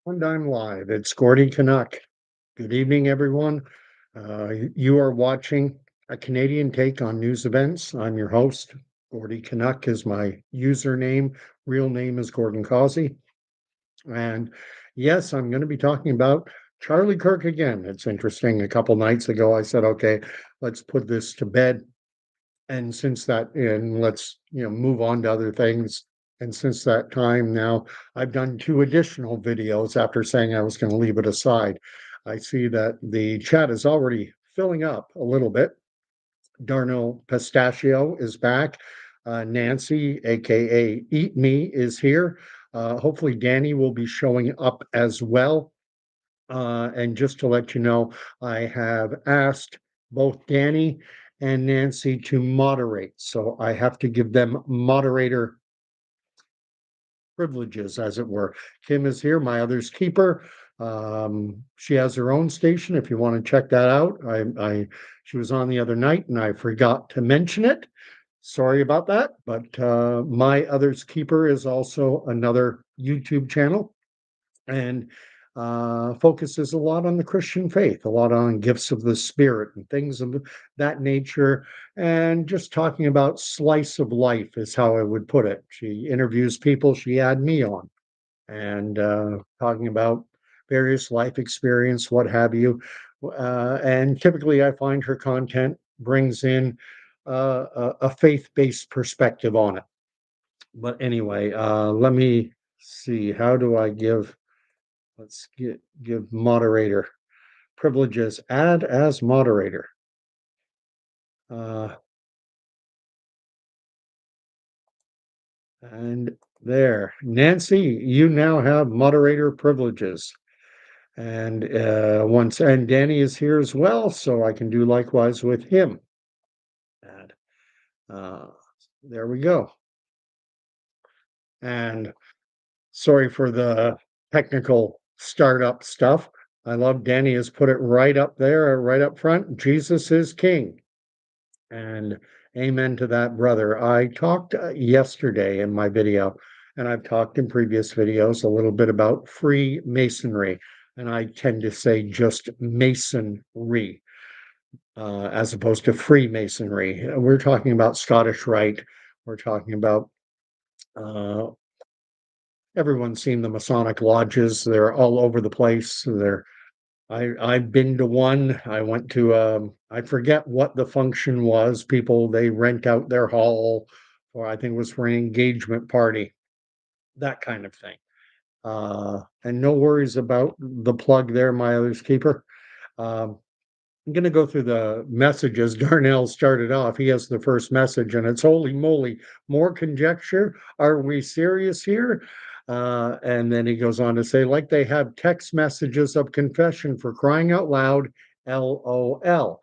And I'm live. It's Gordy Canuck. Good evening, everyone. You are watching a Canadian take on news events. I'm your host. Gordy Canuck is my username. Real name is Gordon Causey. And yes, I'm going to be talking about Charlie Kirk again. It's interesting. A couple nights ago, I said, okay, let's put this to bed. And since that, and let's, move on to other things. And since that time now, I've done two additional videos after saying I was going to leave it aside. I see that the chat is already filling up a little bit. Darnell Pistachio is back. Nancy, aka Eat Me, is here. Hopefully, Danny will be showing up as well. And just to let you know, I have asked both Danny and Nancy to moderate. So I have to give them moderator privileges, as it were. Kim is here, my other's keeper. She has her own station if you want to check that out. She was on the other night and I forgot to mention it. Sorry about that. But my other's keeper is also another YouTube channel. And focuses a lot on the Christian faith, a lot on gifts of the Spirit and things of that nature. And just talking about slice of life is how I would put it. She interviews people she had me on and talking about various life experience, what have you. And typically, I find her content brings in a faith-based perspective on it. But anyway, let me see. How do I give? Let's give moderator privileges. Add as moderator. Uh, and there, Nancy, you now have moderator privileges. And and Danny is here as well, so I can do likewise with him. And uh, there we go. And sorry for the technical startup stuff. I love Danny has put it right up there, right up front. Jesus is King. And amen to that, brother. I talked yesterday in my video, and I've talked in previous videos a little bit about Freemasonry. And I tend to say just masonry as opposed to Freemasonry. We're talking about Scottish Rite. We're talking about uh, everyone's seen the Masonic lodges. They're all over the place. I've been to one. I went to I forget what the function was. People they rent out their hall, or I think it was for an engagement party, that kind of thing. And no worries about the plug there, my other's keeper. Um, I'm going to go through the messages. Darnell started off. He has the first message, and it's holy moly, more conjecture. Are we serious here? And then he goes on to say, like they have text messages of confession for crying out loud, LOL.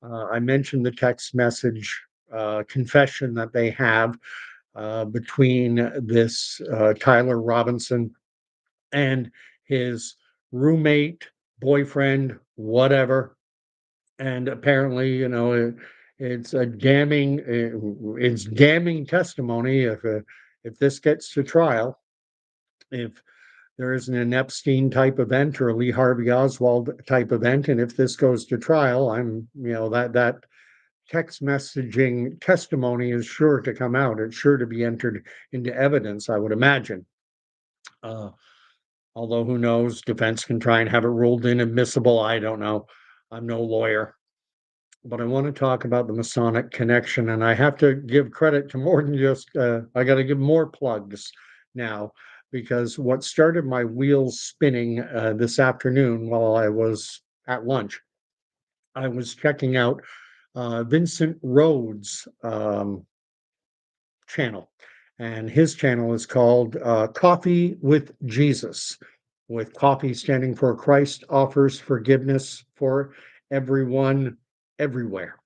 I mentioned the text message confession that they have between this Tyler Robinson and his roommate, boyfriend, whatever, and apparently, it's a damning, it's damning testimony if this gets to trial, if there isn't an Epstein type event or a Lee Harvey Oswald type event, and if this goes to trial, that text messaging testimony is sure to come out. It's sure to be entered into evidence, I would imagine. Uh, Although who knows, defense can try and have it ruled inadmissible. I don't know. I'm no lawyer. But I want to talk about the Masonic connection, and I have to give credit to more than just, I got to give more plugs now, because what started my wheels spinning this afternoon while I was at lunch, I was checking out Vincent Rhodes' channel, and his channel is called Coffee with Jesus, with coffee standing for Christ offers forgiveness for everyone, everywhere.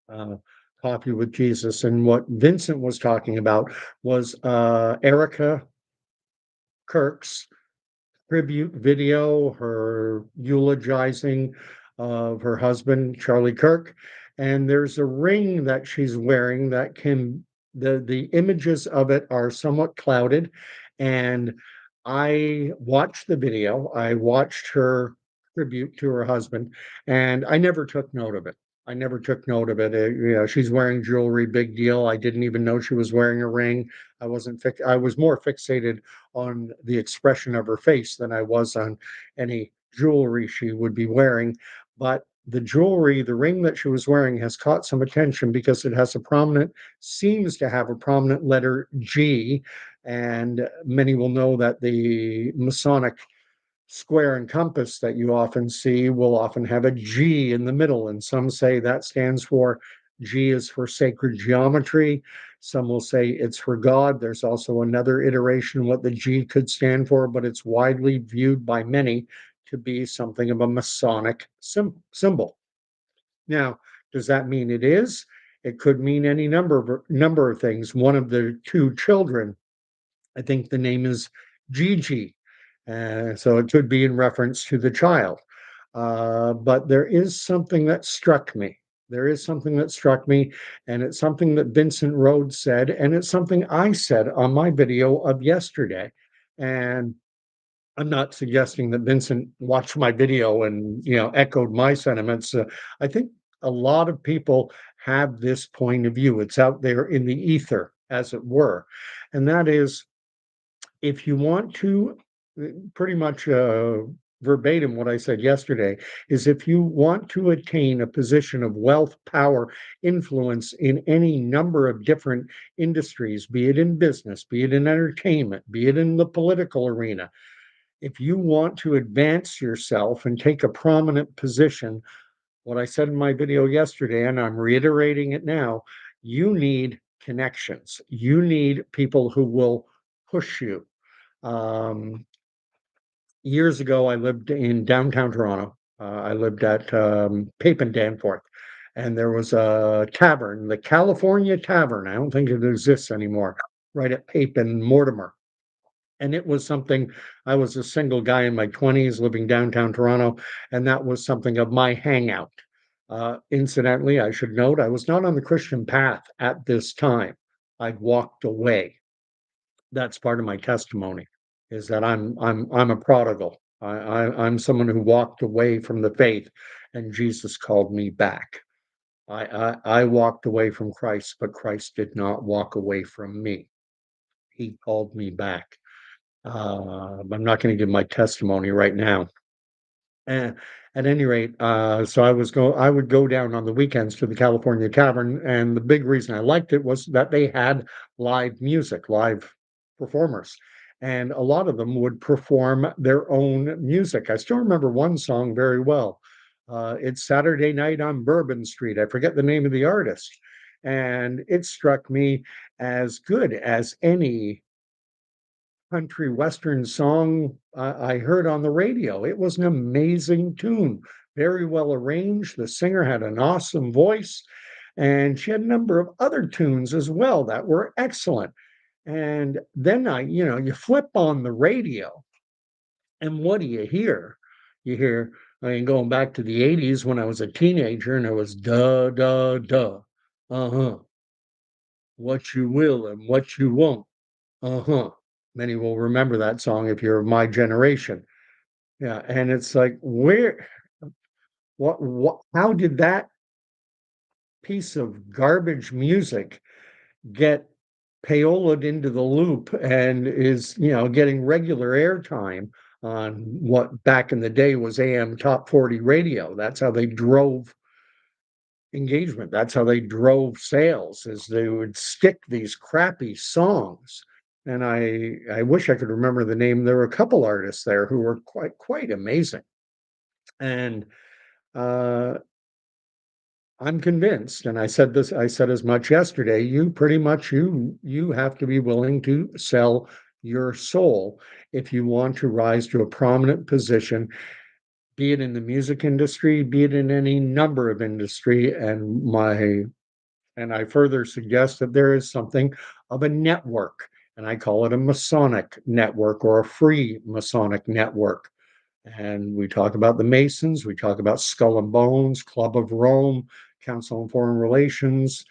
uh, Coffee with Jesus. And what Vincent was talking about was Erika Kirk's tribute video, her eulogizing of her husband, Charlie Kirk. And there's a ring that she's wearing that can, the images of it are somewhat clouded. And I watched the video, I watched her tribute to her husband, and I never took note of it. I never took note of it. She's wearing jewelry, big deal. I didn't even know she was wearing a ring. I was more fixated on the expression of her face than I was on any jewelry she would be wearing. But the jewelry, the ring that she was wearing has caught some attention because it has seems to have a prominent letter G, and many will know that the Masonic square and compass that you often see will often have a G in the middle. And some say that stands for G is for sacred geometry. Some will say it's for God. There's also another iteration what the G could stand for, but it's widely viewed by many to be something of a Masonic symbol. Now, does that mean it is? It could mean any number of things. One of the two children, I think the name is Gigi. So it could be in reference to the child. But there is something that struck me. There is something that struck me, and it's something that Vincent Rhodes said, and it's something I said on my video of yesterday. And I'm not suggesting that Vincent watched my video and echoed my sentiments. I think a lot of people have this point of view. It's out there in the ether, as it were, and that is if you want to pretty much verbatim what I said yesterday is if you want to attain a position of wealth, power, influence in any number of different industries, be it in business, be it in entertainment, be it in the political arena, if you want to advance yourself and take a prominent position, what I said in my video yesterday, and I'm reiterating it now, you need connections. You need people who will push you. um, Years ago, I lived in downtown Toronto. I lived at Pape and Danforth, and there was a tavern, the California Tavern. I don't think it exists anymore, right at Pape and Mortimer. And it was something, I was a single guy in my 20s living downtown Toronto, and that was something of my hangout. Incidentally, I should note, I was not on the Christian path at this time. I'd walked away. That's part of my testimony is that I'm a prodigal. I'm someone who walked away from the faith and Jesus called me back. I walked away from Christ, but Christ did not walk away from me. He called me back. I'm not going to give my testimony right now. Eh, at any rate, so I would go down on the weekends to the California Tavern, and the big reason I liked it was that they had live music, live performers, and a lot of them would perform their own music. I still remember one song very well. It's Saturday Night on Bourbon Street. I forget the name of the artist, and it struck me as good as any country western song I heard on the radio. It was an amazing tune, very well arranged. The singer had an awesome voice, and she had a number of other tunes as well that were excellent. And then you flip on the radio, and what do you hear? You hear, I mean, going back to the 80s when I was a teenager, and it was duh, duh, duh. Uh huh. What you will and what you won't. Uh-huh. Many will remember that song if you're of my generation. Yeah, and it's like, how did that piece of garbage music get paolaed into the loop and is, getting regular airtime on what back in the day was AM top 40 radio? That's how they drove engagement. That's how they drove sales, is they would stick these crappy songs. And I wish I could remember the name. There were a couple artists there who were quite amazing. And uh, I'm convinced, and I said as much yesterday, you pretty much you have to be willing to sell your soul if you want to rise to a prominent position, be it in the music industry, be it in any number of industry. And I further suggest that there is something of a network, and I call it a Masonic network or a free Masonic network. And we talk about the Masons, we talk about Skull and Bones, Club of Rome, Council on Foreign Relations.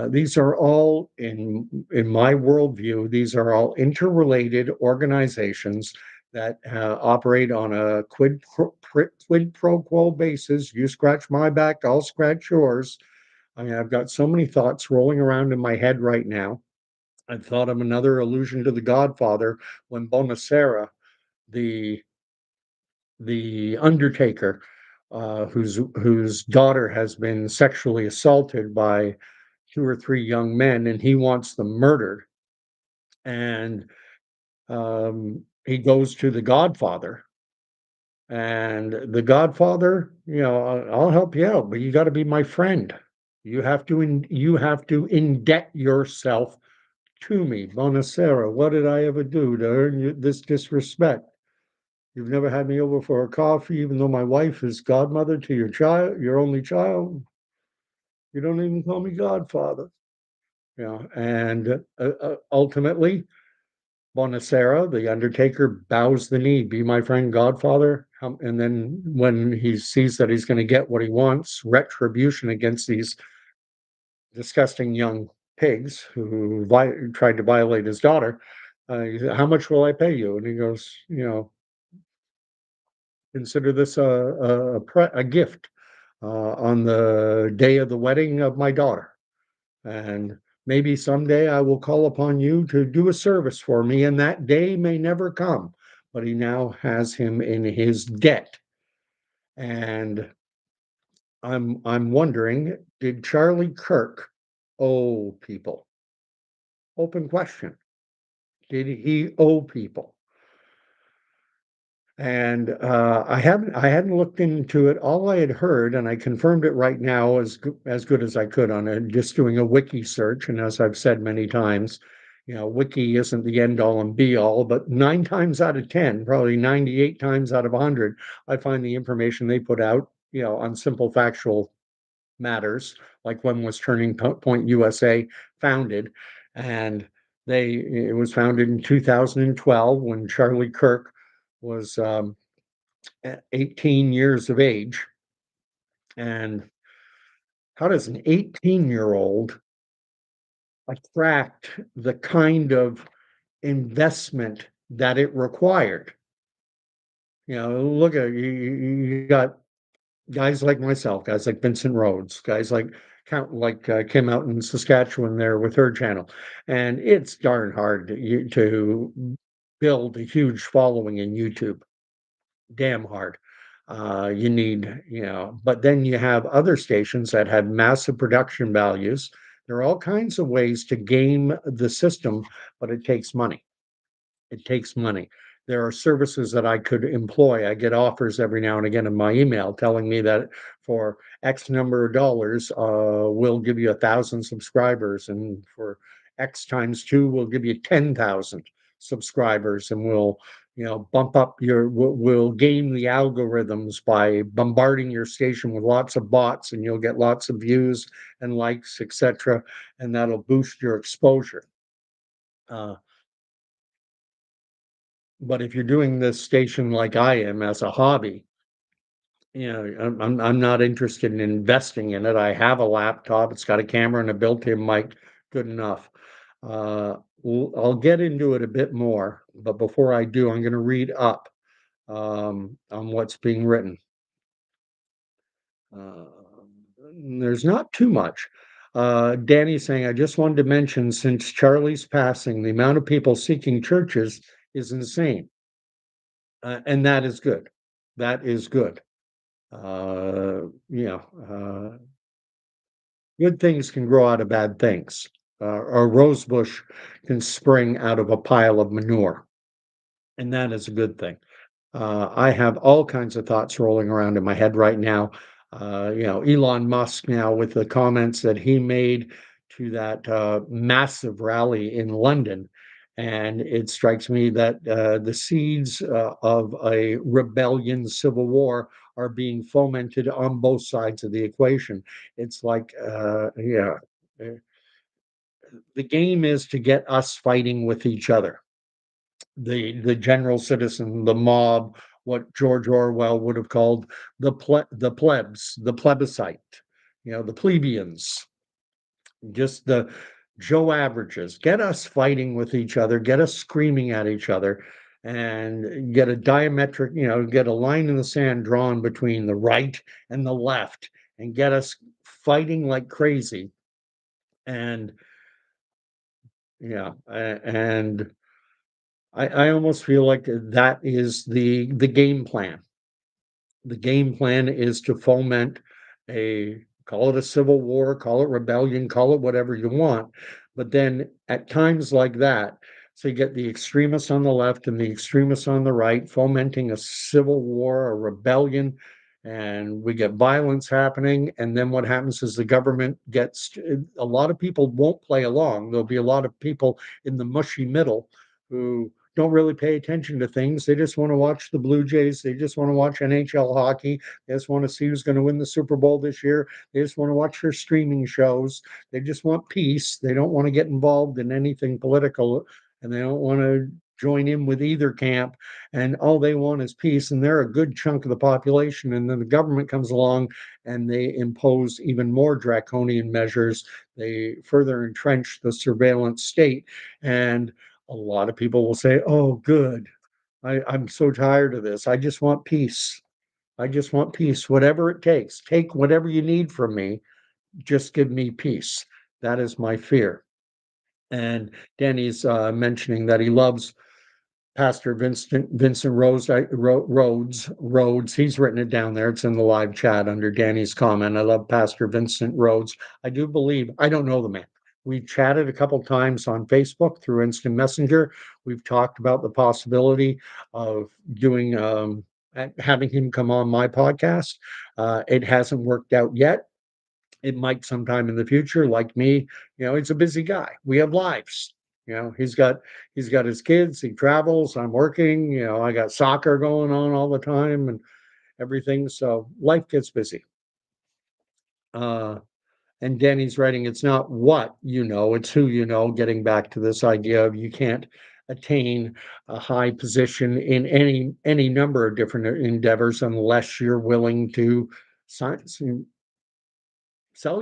These are all in my worldview, these are all interrelated organizations that operate on a quid pro quo basis. You scratch my back, I'll scratch yours. I mean, I've got so many thoughts rolling around in my head right now. I've thought of another allusion to The Godfather when Bonacera, the undertaker, whose daughter has been sexually assaulted by two or three young men, and he wants them murdered. And he goes to the Godfather, and the Godfather, I'll help you out, but you got to be my friend. You have to indebt yourself to me, Bonacera. What did I ever do to earn you this disrespect? You've never had me over for a coffee, even though my wife is godmother to your child, your only child. You don't even call me Godfather. And ultimately, Bonacera, the undertaker, bows the knee, be my friend, Godfather. And then when he sees that he's going to get what he wants, retribution against these disgusting young pigs who tried to violate his daughter, he said, how much will I pay you? And he goes, consider this a gift on the day of the wedding of my daughter. And maybe someday I will call upon you to do a service for me, and that day may never come. But he now has him in his debt. And I'm wondering, did Charlie Kirk owe people? Open question. Did he owe people? And I hadn't looked into it. All I had heard, and I confirmed it right now as good as I could on it, just doing a wiki search. And as I've said many times, wiki isn't the end all and be all, but 9 times out of 10, probably 98 times out of 100, I find the information they put out, on simple factual matters, like when was Turning Point USA founded, and it was founded in 2012 when Charlie Kirk was 18 years of age. And how does an 18-year-old attract the kind of investment that it required? Look at you got guys like myself, guys like Vincent Rhodes, guys like Kim out in Saskatchewan there with her channel, and it's darn hard to build a huge following in YouTube. Damn hard. You need, but then you have other stations that have massive production values. There are all kinds of ways to game the system, but it takes money. It takes money. There are services that I could employ. I get offers every now and again in my email telling me that for X number of dollars, we'll give you 1,000 subscribers, and for X times two, we'll give you 10,000 subscribers, and bump up we'll game the algorithms by bombarding your station with lots of bots, and you'll get lots of views and likes, etc., and that'll boost your exposure. Uh, But if you're doing this station like I am as a hobby, I'm not interested in investing in it. I have a laptop, it's got a camera and a built-in mic, good enough. I'll get into it a bit more, but before I do, I'm going to read up on what's being written. Uh, there's not too much. Danny's saying, I just wanted to mention, since Charlie's passing, the amount of people seeking churches is insane. And that is good. That is good. Uh, you know, uh, Good things can grow out of bad things. A rose bush can spring out of a pile of manure, and that is a good thing. I have all kinds of thoughts rolling around in my head right now. Elon Musk now with the comments that he made to that massive rally in London. And it strikes me that the seeds of a rebellion, civil war, are being fomented on both sides of the equation. It's like, uh, the game is to get us fighting with each other, the general citizen, the mob, what George Orwell would have called the plebs, the plebiscite, the plebeians. just the Joe averages. Get us fighting with each other, get us screaming at each other, and get a diametric, get a line in the sand drawn between the right and the left, and get us fighting like crazy. And yeah, and I almost feel like that is the game plan. The game plan is to foment call it a civil war, call it rebellion, call it whatever you want. But then at times like that, so you get the extremists on the left and the extremists on the right fomenting a civil war, a rebellion, and we get violence happening. And then what happens is the government gets a lot of people won't play along. There'll be a lot of people in the mushy middle who don't really pay attention to things. They just want to watch the Blue Jays. They just want to watch NHL hockey. They just want to see who's going to win the Super Bowl this year. They just want to watch their streaming shows. They just want peace. They don't want to get involved in anything political, and they don't want to join in with either camp. And all they want is peace. And they're a good chunk of the population. And then the government comes along and they impose even more draconian measures. They further entrench the surveillance state. And a lot of people will say, "Oh, good. I'm so tired of this. I just want peace. I just want peace, whatever it takes. Take whatever you need from me. Just give me peace." That is my fear. And Danny's mentioning that he loves Pastor Vincent Rhodes. He's written it down there. It's in the live chat under Danny's comment. I love Pastor Vincent Rhodes. I do believe, I don't know the man. We've chatted a couple times on Facebook through Instant Messenger. We've talked about the possibility of doing having him come on my podcast. It hasn't worked out yet. It might sometime in the future. Like me, he's a busy guy. We have lives. He's got his kids. He travels. I'm working. I got soccer going on all the time and everything. So life gets busy. And Danny's writing, it's not what you know, it's who you know. Getting back to this idea of you can't attain a high position in any number of different endeavors unless you're willing to sell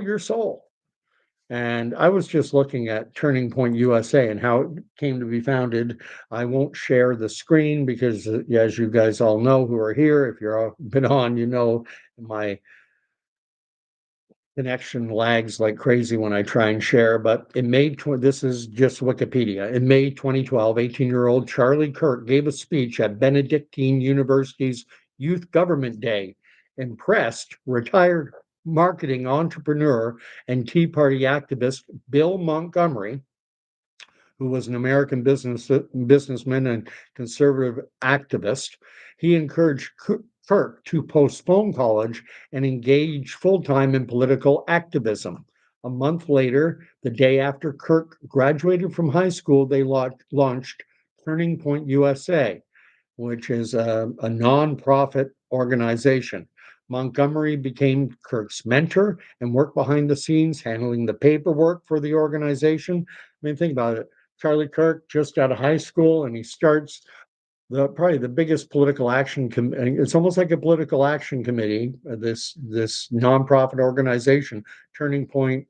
your soul. And I was just looking at Turning Point USA and how it came to be founded. I won't share the screen because, as you guys all know who are here, if you've been on, my connection lags like crazy when I try and share. But in May, this is just Wikipedia. In May 2012, 18-year-old Charlie Kirk gave a speech at Benedictine University's Youth Government Day, impressed retired marketing entrepreneur and Tea Party activist Bill Montgomery, who was an American businessman and conservative activist. He encouraged Kirk to postpone college and engage full time in political activism. A month later, the day after Kirk graduated from high school, they launched Turning Point USA, which is a nonprofit organization. Montgomery became Kirk's mentor and worked behind the scenes, handling the paperwork for the organization. I mean, think about it. Charlie Kirk, just out of high school, and he starts probably the biggest political action. It's almost like a political action committee. This nonprofit organization, Turning Point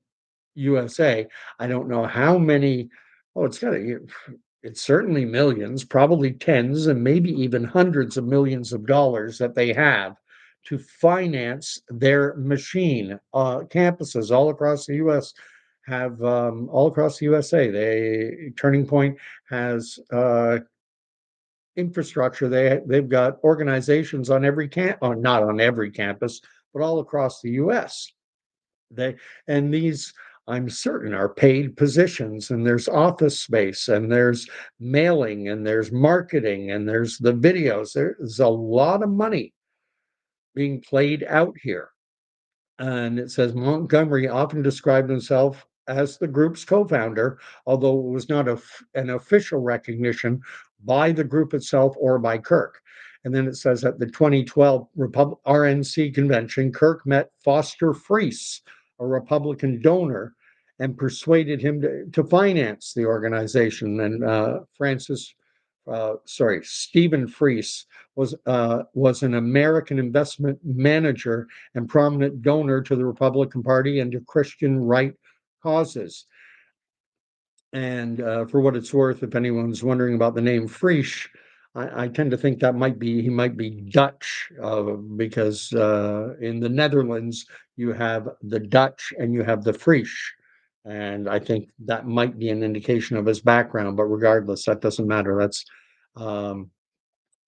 USA. I don't know how many. Oh, it's certainly millions, probably tens and maybe even hundreds of millions of dollars that they have to finance their machine. Campuses all across the U.S. have all across the USA. Turning Point has infrastructure. They've got organizations on every not on every campus, but all across the U.S. They and these, I'm certain, are paid positions, and there's office space, and there's mailing, and there's marketing, and there's the videos. There's a lot of money being played out here. And it says Montgomery often described himself as the group's co-founder, although it was not an official recognition by the group itself or by Kirk. And then it says at the 2012 RNC convention, Kirk met Foster Friess, a Republican donor, and persuaded him to finance the organization. And Stephen Friess was an American investment manager and prominent donor to the Republican Party and to Christian right causes. And for what it's worth, if anyone's wondering about the name Frisch, I tend to think that he might be Dutch, because in the Netherlands you have the Dutch and you have the Frisch, and I think that might be an indication of his background. But regardless, that doesn't matter. That's um,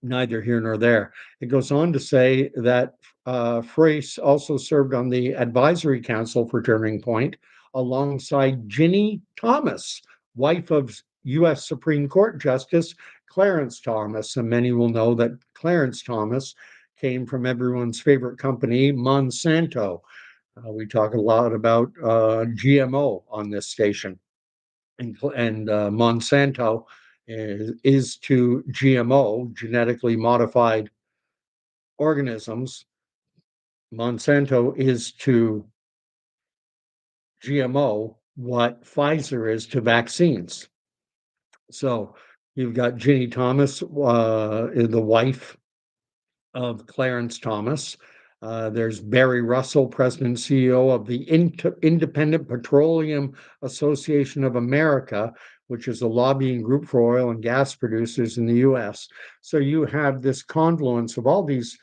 neither here nor there. It goes on to say that Frace also served on the advisory council for Turning Point alongside Ginny Thomas, wife of U.S. Supreme Court Justice Clarence Thomas. And many will know that Clarence Thomas came from everyone's favorite company, Monsanto. We talk a lot about GMO on this station, and Monsanto is to GMO, genetically modified organisms. Monsanto is to GMO what Pfizer is to vaccines. So you've got Ginny Thomas, the wife of Clarence Thomas. There's Barry Russell, President and CEO of the Independent Petroleum Association of America, which is a lobbying group for oil and gas producers in the US. So you have this confluence of all these,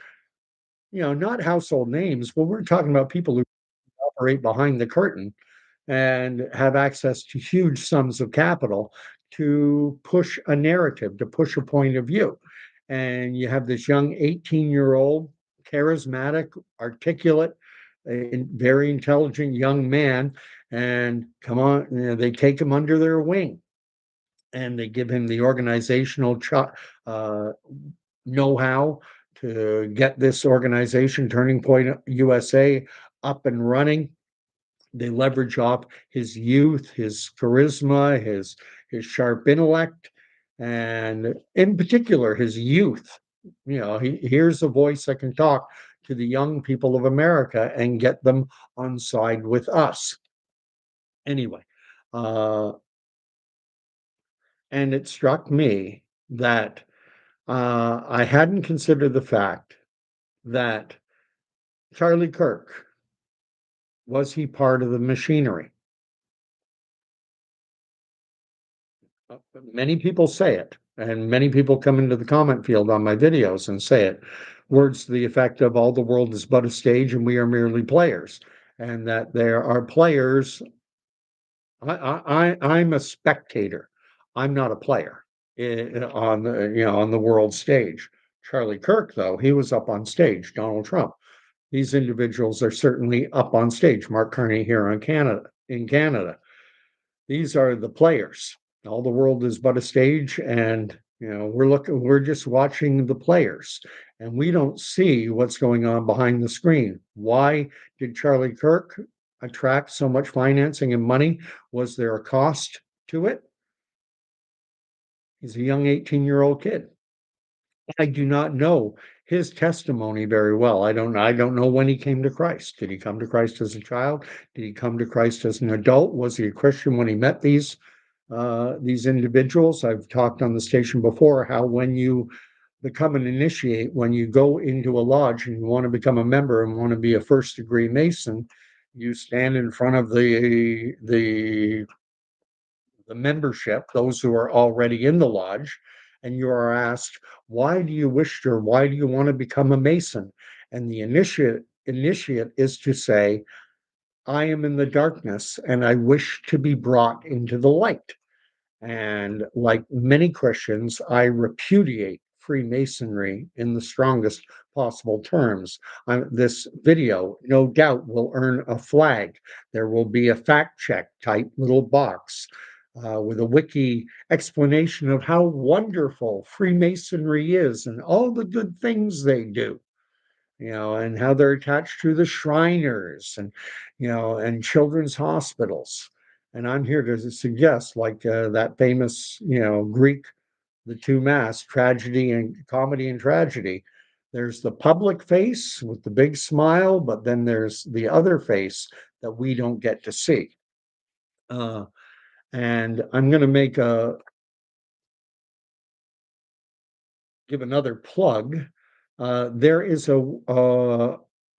not household names, but we're talking about people who operate behind the curtain and have access to huge sums of capital to push a narrative, to push a point of view. And you have this young 18-year-old, charismatic, articulate, very intelligent young man, and come on, they take him under their wing and they give him the organizational uh, know-how to get this organization, Turning Point USA, up and running. They leverage off his youth, his charisma, his sharp intellect, and in particular his youth. Here's a voice that can talk to the young people of America and get them on side with us. Anyway, uh, and it struck me that I hadn't considered the fact that Charlie Kirk, was he part of the machinery? Many people say it, and many people come into the comment field on my videos and say it. Words to the effect of all the world is but a stage and we are merely players, and that there are players. I'm a spectator. I'm not a player on the world stage. Charlie Kirk, though, he was up on stage. Donald Trump. These individuals are certainly up on stage. Mark Carney here in Canada. These are the players. All the world is but a stage, and we're just watching the players, and we don't see what's going on behind the screen. Why did Charlie Kirk attract so much financing and money? Was there a cost to it? He's a young 18-year-old kid. I do not know his testimony very well. I don't know when he came to Christ. Did he come to Christ as a child? Did he come to Christ as an adult? Was he a Christian when he met these individuals? I've talked on the station before how when you become an initiate, when you go into a lodge and you want to become a member and want to be a first degree Mason, you stand in front of the membership, those who are already in the lodge, and you are asked, why do you wish to, or why do you want to become a Mason? And the initiate is to say, I am in the darkness and I wish to be brought into the light. And like many Christians, I repudiate Freemasonry in the strongest possible terms. This video, no doubt, will earn a flag. There will be a fact check type little box with a wiki explanation of how wonderful Freemasonry is and all the good things they do, and how they're attached to the Shriners and children's hospitals. And I'm here to suggest, like that famous, Greek, the two masks, tragedy and comedy and tragedy. There's the public face with the big smile, but then there's the other face that we don't get to see. And I'm going to give another plug. There is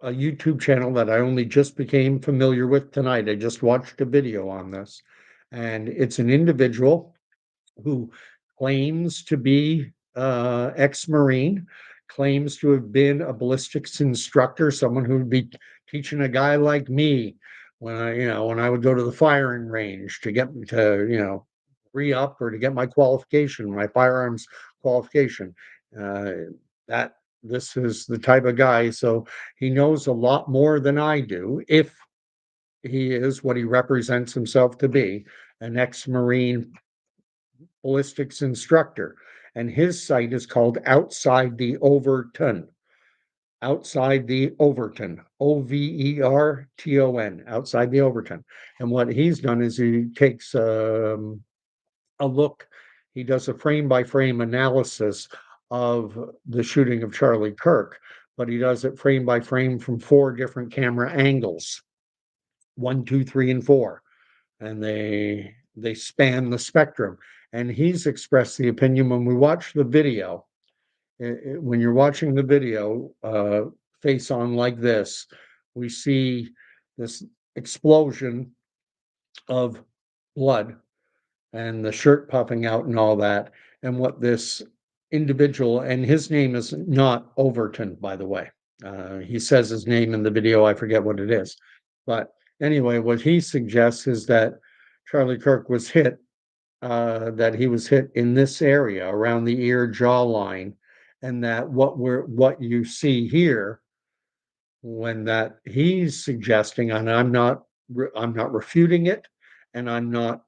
a YouTube channel that I only just became familiar with tonight. I just watched a video on this, and it's an individual who claims to be ex-Marine, claims to have been a ballistics instructor, someone who would be teaching a guy like me when I would go to the firing range to get to, re-up or to get my qualification, my firearms qualification. Uh, that this is the type of guy, so he knows a lot more than I do, if he is what he represents himself to be, an ex-Marine ballistics instructor. And his site is called Outside the Overton. Outside the Overton, Overton, Outside the Overton. And what he's done is he takes a look, he does a frame by frame analysis of the shooting of Charlie Kirk, but he does it frame by frame from 4 different camera angles, 1, 2, 3, and 4, and they span the spectrum. And he's expressed the opinion when we watch the video, when you're watching the video, face on like this, we see this explosion of blood and the shirt puffing out and all that. And what this individual, and his name is not Overton, by the way. He says his name in the video. I forget what it is. But anyway, what he suggests is that Charlie Kirk was hit, that he was hit in this area around the ear jawline, and that what you see here, when that he's suggesting, and I'm not refuting it, and I'm not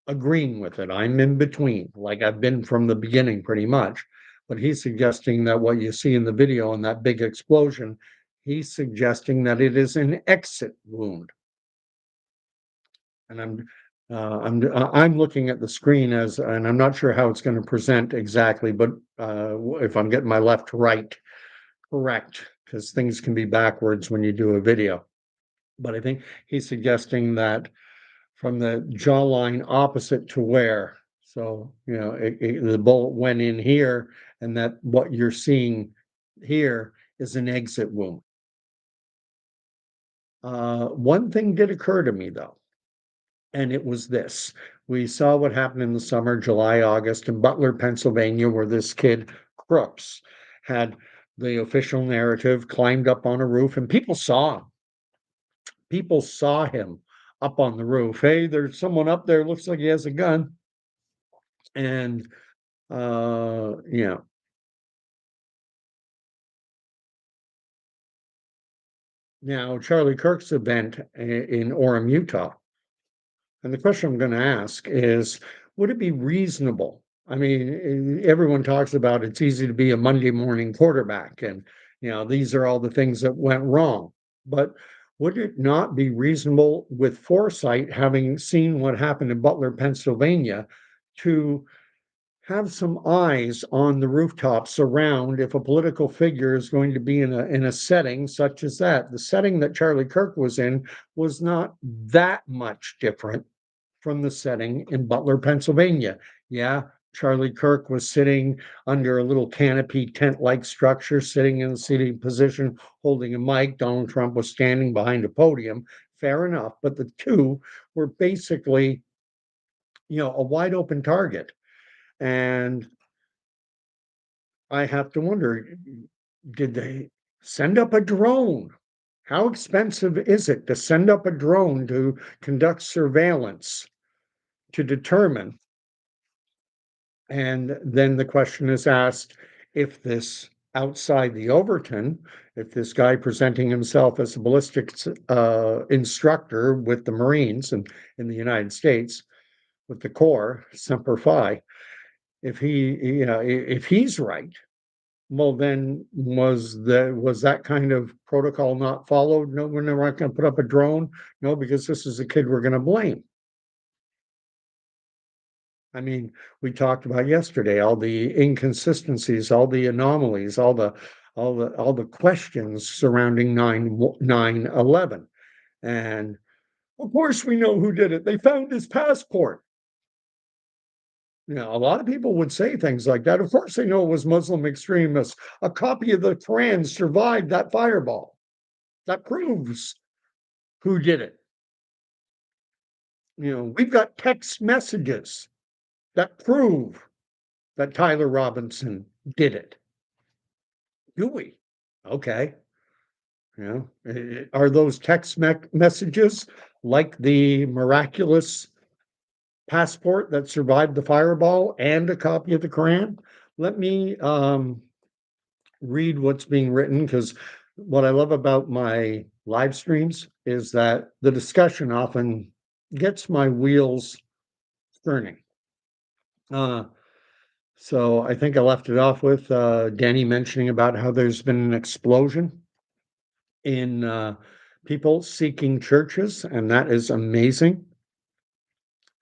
agreeing with it. I'm in between, like I've been from the beginning pretty much. But he's suggesting that what you see in the video and that big explosion, he's suggesting that it is an exit wound. And I'm looking at the screen and I'm not sure how it's going to present exactly, but if I'm getting my left to right correct, because things can be backwards when you do a video. But I think he's suggesting that from the jawline opposite to where, so the bullet went in here, and that what you're seeing here is an exit wound. One thing did occur to me though, and it was this. We saw what happened in the summer, July, August, in Butler, Pennsylvania, where this kid, Crooks, had the official narrative, climbed up on a roof, and people saw him. People saw him up on the roof. Hey, there's someone up there, looks like he has a gun. And, yeah. Now, Charlie Kirk's event in Orem, Utah, and the question I'm going to ask is, would it be reasonable? I mean, everyone talks about it's easy to be a Monday morning quarterback, and these are all the things that went wrong. But would it not be reasonable, with foresight, having seen what happened in Butler, Pennsylvania, to have some eyes on the rooftops around if a political figure is going to be in a setting such as that? The setting that Charlie Kirk was in was not that much different from the setting in Butler, Pennsylvania. Yeah, Charlie Kirk was sitting under a little canopy tent-like structure, sitting in the seating position, holding a mic. Donald Trump was standing behind a podium. Fair enough, but the two were basically, a wide open target. And I have to wonder, did they send up a drone? How expensive is it to send up a drone to conduct surveillance to determine? And then the question is asked, if this outside the Overton, if this guy presenting himself as a ballistics instructor with the Marines and in the United States, with the Corps, Semper Fi, if if he's right, well, then was that kind of protocol not followed? No, we're not going to put up a drone. No, because this is a kid we're going to blame. I mean, we talked about yesterday all the inconsistencies, all the anomalies, all the questions surrounding 9/11, and of course we know who did it. They found his passport. A lot of people would say things like that. Of course, they know it was Muslim extremists. A copy of the Quran survived that fireball. That proves who did it. We've got text messages that prove that Tyler Robinson did it. Do we? Okay. Are those text messages like the miraculous passport that survived the fireball and a copy of the Quran? Let me read what's being written, because what I love about my live streams is that the discussion often gets my wheels turning. So I think I left it off with Danny mentioning about how there's been an explosion in people seeking churches, and that is amazing.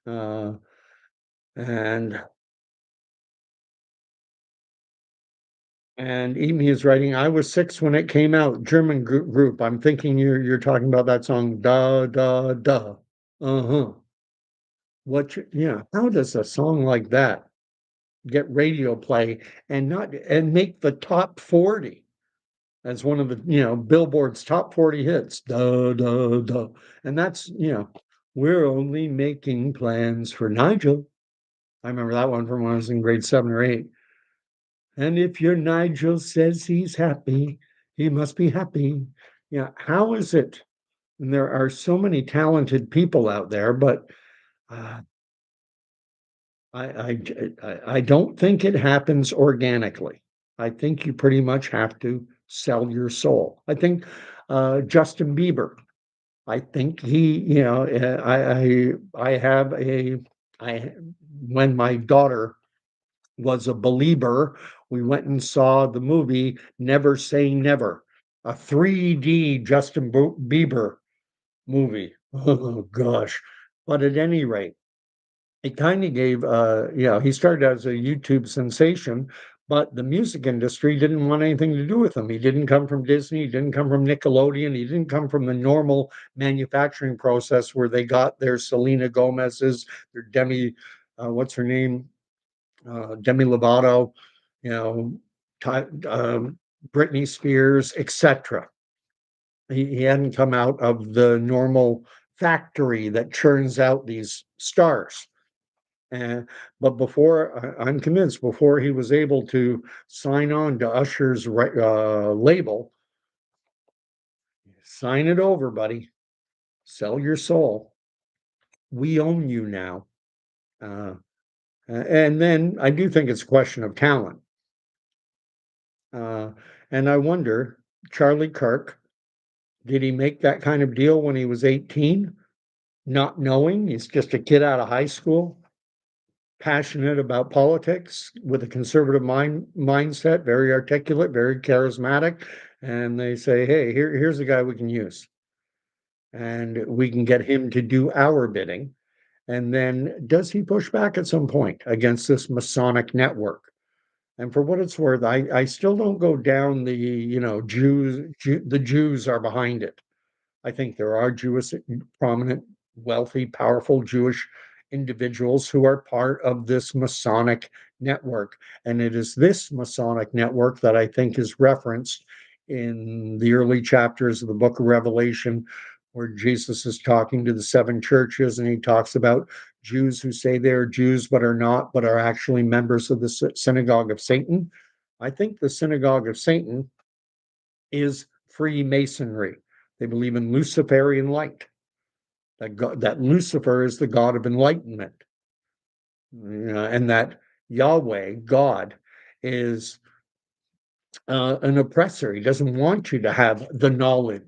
Uh, and Amy is writing, I was 6 when it came out, German group. I'm thinking you're talking about that song, da da da. Uh-huh. Yeah, how does a song like that get radio play and make the top 40 as one of the, Billboard's top 40 hits? Da da da. And that's, we're only making plans for Nigel. I remember that one from when I was in grade 7 or 8. And if your Nigel says he's happy, he must be happy. Yeah, how is it? And there are so many talented people out there, but uh, I don't think it happens organically. I think you pretty much have to sell your soul. I think Justin Bieber. I think he, I have I when my daughter was a believer, we went and saw the movie Never Say Never, a 3D Justin Bieber movie. Oh gosh. But at any rate, it kind of gave he started as a YouTube sensation, but the music industry didn't want anything to do with him. He didn't come from Disney, he didn't come from Nickelodeon, he didn't come from the normal manufacturing process where they got their Selena Gomez's, their what's her name? Demi Lovato, you know, Britney Spears, etc. He hadn't come out of the normal factory that churns out these stars. And but I'm convinced before he was able to sign on to Usher's label, sign it over, buddy. Sell your soul. We own you now. Uh, and then I do think it's a question of talent. Uh, and I wonder, Charlie Kirk, did he make that kind of deal when he was 18, not knowing he's just a kid out of high school, passionate about politics with a conservative mindset, very articulate, very charismatic, and they say, "Hey, here's a guy we can use, and we can get him to do our bidding." And then, does he push back at some point against this Masonic network? And for what it's worth, I still don't go down the, the Jews are behind it. I think there are Jewish, prominent, wealthy, powerful Jewish individuals who are part of this Masonic network. And it is this Masonic network that I think is referenced in the early chapters of the book of Revelation, where Jesus is talking to the 7 churches and he talks about Jews who say they're Jews but are not, but are actually members of the synagogue of Satan. I think the synagogue of Satan is freemasonry. They believe in Luciferian light, that Lucifer is the god of enlightenment, and that Yahweh, God, is an oppressor. He doesn't want you to have the knowledge.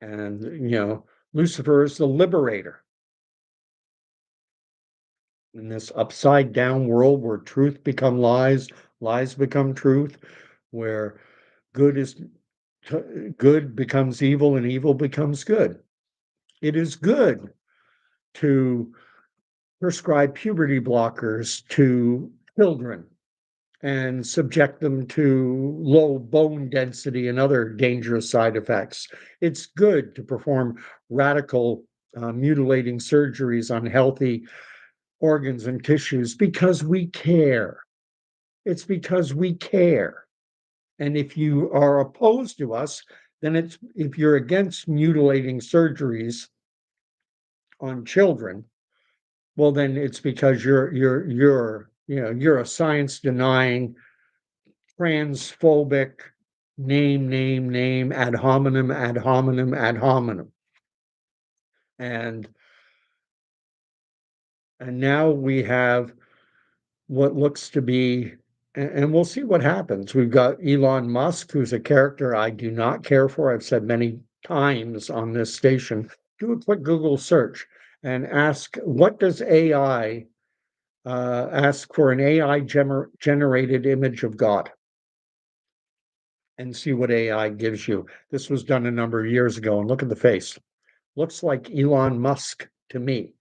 And, Lucifer is the liberator in this upside down world where truth become lies, lies become truth, where good is good becomes evil and evil becomes good. It is good to prescribe puberty blockers to children and subject them to low bone density and other dangerous side effects. It's good to perform radical mutilating surgeries on healthy organs and tissues because we care. It's because we care. And if you are opposed to us, then it's if you're against mutilating surgeries on children, well, then it's because you're a science denying, transphobic, name, ad hominem, ad hominem, ad hominem. And now we have what looks to be, and we'll see what happens. We've got Elon Musk, who's a character I do not care for. I've said many times on this station, do a quick Google search and ask, what does AI, ask for an AI generated image of God and see what AI gives you. This was done a number of years ago, and look at the face. Looks like Elon Musk to me.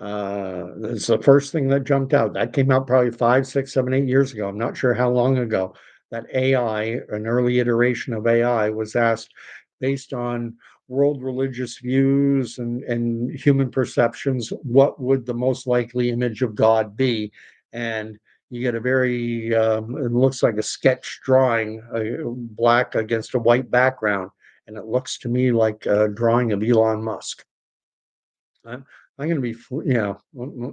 It's the first thing that jumped out. That came out probably 5, 6, 7, 8 years ago. I'm not sure how long ago that AI, an early iteration of AI, was asked based on world religious views and human perceptions, what would the most likely image of God be? And you get a very, it looks like a sketch drawing, black against a white background. And it looks to me like a drawing of Elon Musk. I'm going to be,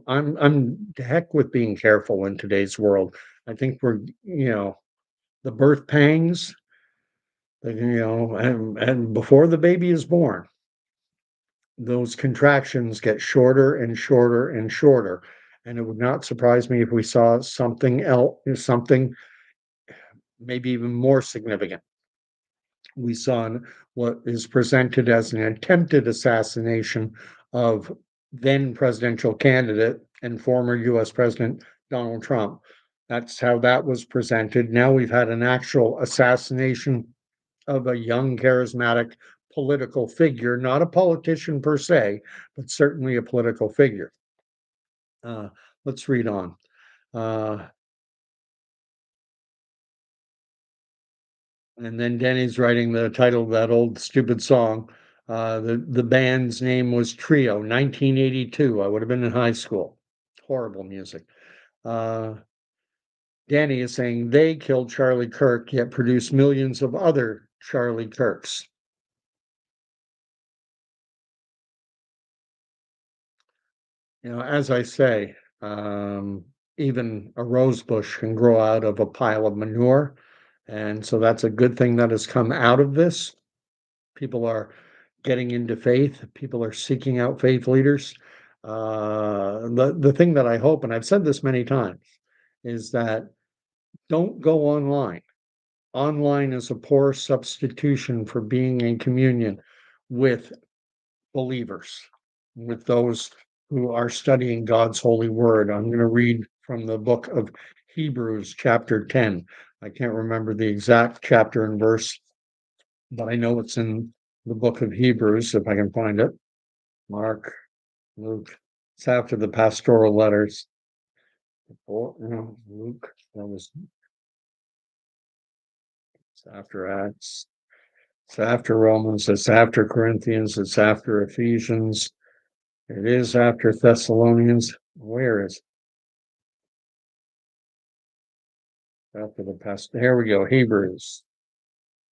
I'm to heck with being careful in today's world. I think we're, the birth pangs, and before the baby is born, those contractions get shorter and shorter and shorter. And it would not surprise me if we saw something else, something maybe even more significant. We saw what is presented as an attempted assassination of then presidential candidate and former US President Donald Trump. That's how that was presented. Now we've had an actual assassination of a young, charismatic political figure, not a politician per se, but certainly a political figure. Uh, let's read on. Uh, And then Denny's writing the title of that old stupid song. The band's name was Trio, 1982. I would have been in high school. Horrible music. Uh, Danny is saying they killed Charlie Kirk, yet produced millions of other Charlie Kirks. As I say, even a rose bush can grow out of a pile of manure. And so that's a good thing that has come out of this. People are getting into faith. People are seeking out faith leaders. The thing that I hope, and I've said this many times, is that don't go online. Online is a poor substitution for being in communion with believers, with those who are studying God's holy word. I'm going to read from the book of Hebrews, chapter 10. I can't remember the exact chapter and verse, but I know it's in the book of Hebrews, if I can find it. Mark, Luke. It's after the pastoral letters. Luke. It's after Acts. It's after Romans. It's after Corinthians. It's after Ephesians. It is after Thessalonians. Where is it? After the past? Here we go. Hebrews,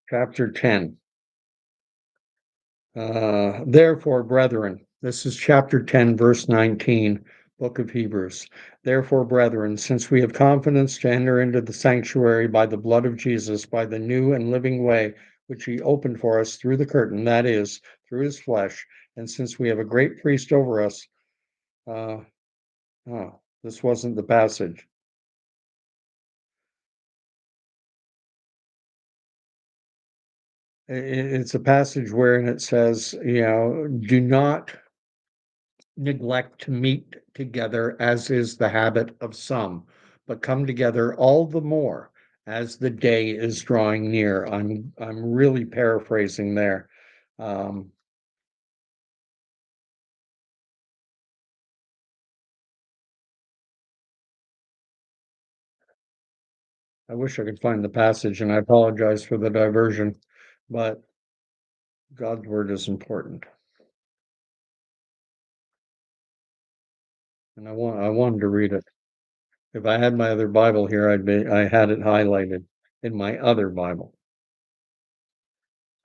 chapter 10. Therefore, brethren, this is chapter 10, verse 19, book of Hebrews. Therefore, brethren, since we have confidence to enter into the sanctuary by the blood of Jesus, by the new and living way which he opened for us through the curtain, that is, through his flesh, and since we have a great priest over us, uh, oh, this wasn't the passage. It's a passage wherein it says, do not neglect to meet together as is the habit of some, but come together all the more as the day is drawing near. I'm really paraphrasing there. Um, I wish I could find the passage, and I apologize for the diversion, but God's word is important, and I wanted to read it. If I had my other Bible here, I had it highlighted. in my other Bible.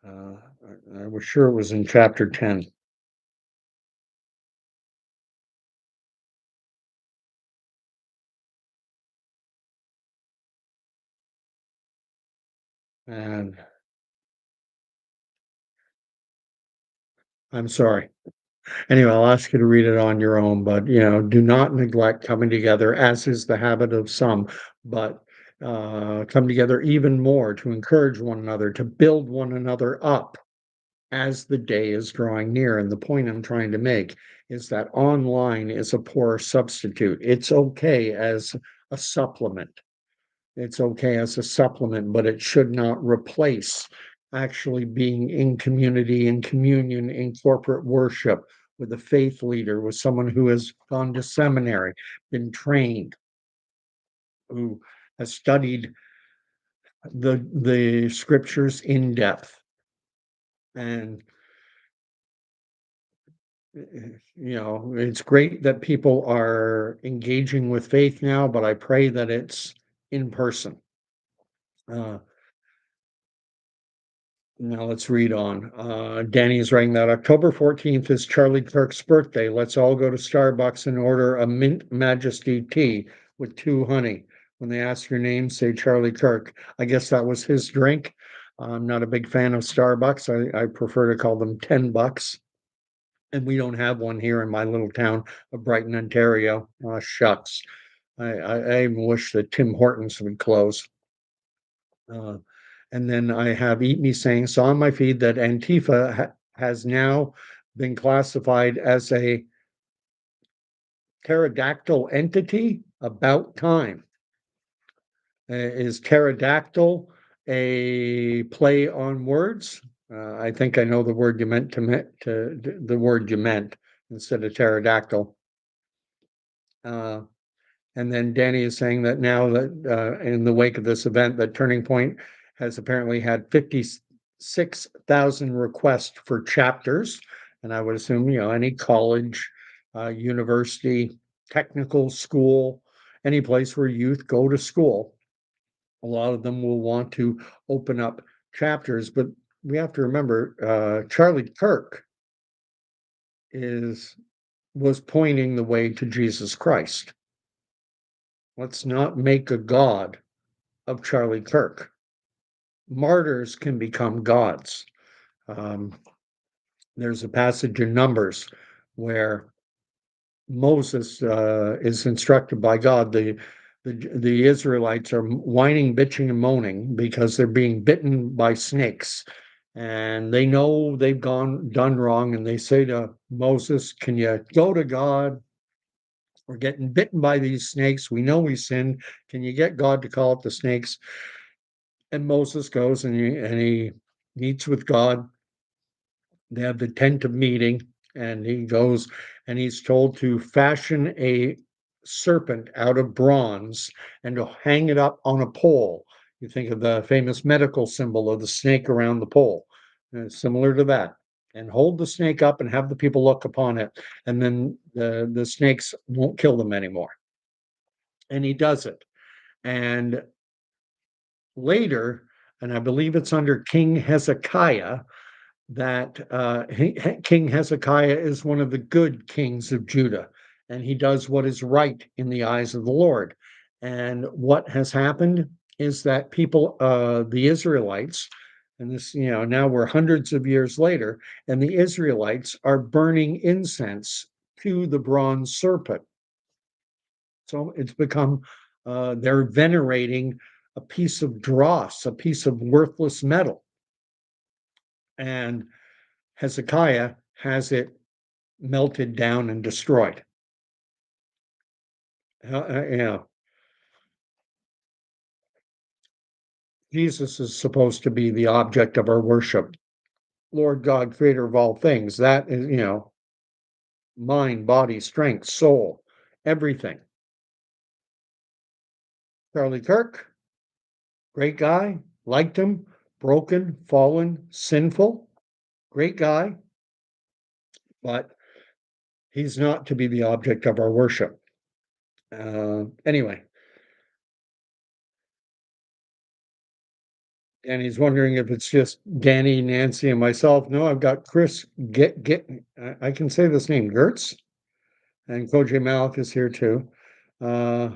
I was sure it was in chapter 10. And I'm sorry. Anyway, I'll ask you to read it on your own, but do not neglect coming together, as is the habit of some, but come together even more to encourage one another, to build one another up as the day is drawing near. And the point I'm trying to make is that online is a poor substitute. It's okay as a supplement. It's okay as a supplement, but it should not replace actually being in community, in communion, in corporate worship with a faith leader, with someone who has gone to seminary, been trained, who has studied the scriptures in depth. And it's great that people are engaging with faith now, but I pray that it's in person. Uh, Now let's read on. Danny is writing that October 14th is Charlie Kirk's birthday. Let's all go to Starbucks and order a Mint Majesty tea with 2 honey. When they ask your name, say Charlie Kirk. I guess that was his drink. I'm not a big fan of Starbucks. I prefer to call them $10. And we don't have one here in my little town of Brighton, Ontario. Shucks. I even wish that Tim Hortons would close. Uh, and then I have Eat Me saying, saw on my feed that Antifa has now been classified as a pterodactyl entity. About time. Is pterodactyl a play on words? I think I know the word you meant to the word you meant instead of pterodactyl. Uh, And then Danny is saying that now that in the wake of this event, that Turning Point has apparently had 56,000 requests for chapters. And I would assume, any college, university, technical school, any place where youth go to school, a lot of them will want to open up chapters. But we have to remember, Charlie Kirk is was pointing the way to Jesus Christ. Let's not make a god of Charlie Kirk. Martyrs can become gods. Um, there's a passage in Numbers where Moses is instructed by God. The Israelites are whining, bitching, and moaning because they're being bitten by snakes, and they know they've done wrong. And they say to Moses, "Can you go to God? We're getting bitten by these snakes. We know we sinned. Can you get God to call up the snakes?" And Moses goes and he meets with God. They have the tent of meeting, and he goes and he's told to fashion a serpent out of bronze and to hang it up on a pole. You think of the famous medical symbol of the snake around the pole, similar to that. And hold the snake up and have the people look upon it, and then the snakes won't kill them anymore. And he does it. And later, and I believe it's under King Hezekiah, that King Hezekiah is one of the good kings of Judah, and he does what is right in the eyes of the Lord. And what has happened is that people, the Israelites, and this, now we're hundreds of years later, and the Israelites are burning incense to the bronze serpent. So it's become, they're venerating a piece of dross, a piece of worthless metal. And Hezekiah has it melted down and destroyed. Jesus is supposed to be the object of our worship. Lord God, creator of all things. That is, mind, body, strength, soul, everything. Charlie Kirk, great guy, liked him, broken, fallen, sinful, great guy, but he's not to be the object of our worship. Anyway, And he's wondering if it's just Danny, Nancy, and myself. No, I've got Chris get I can say this name, Gertz, and Koji Malik is here too. Uh,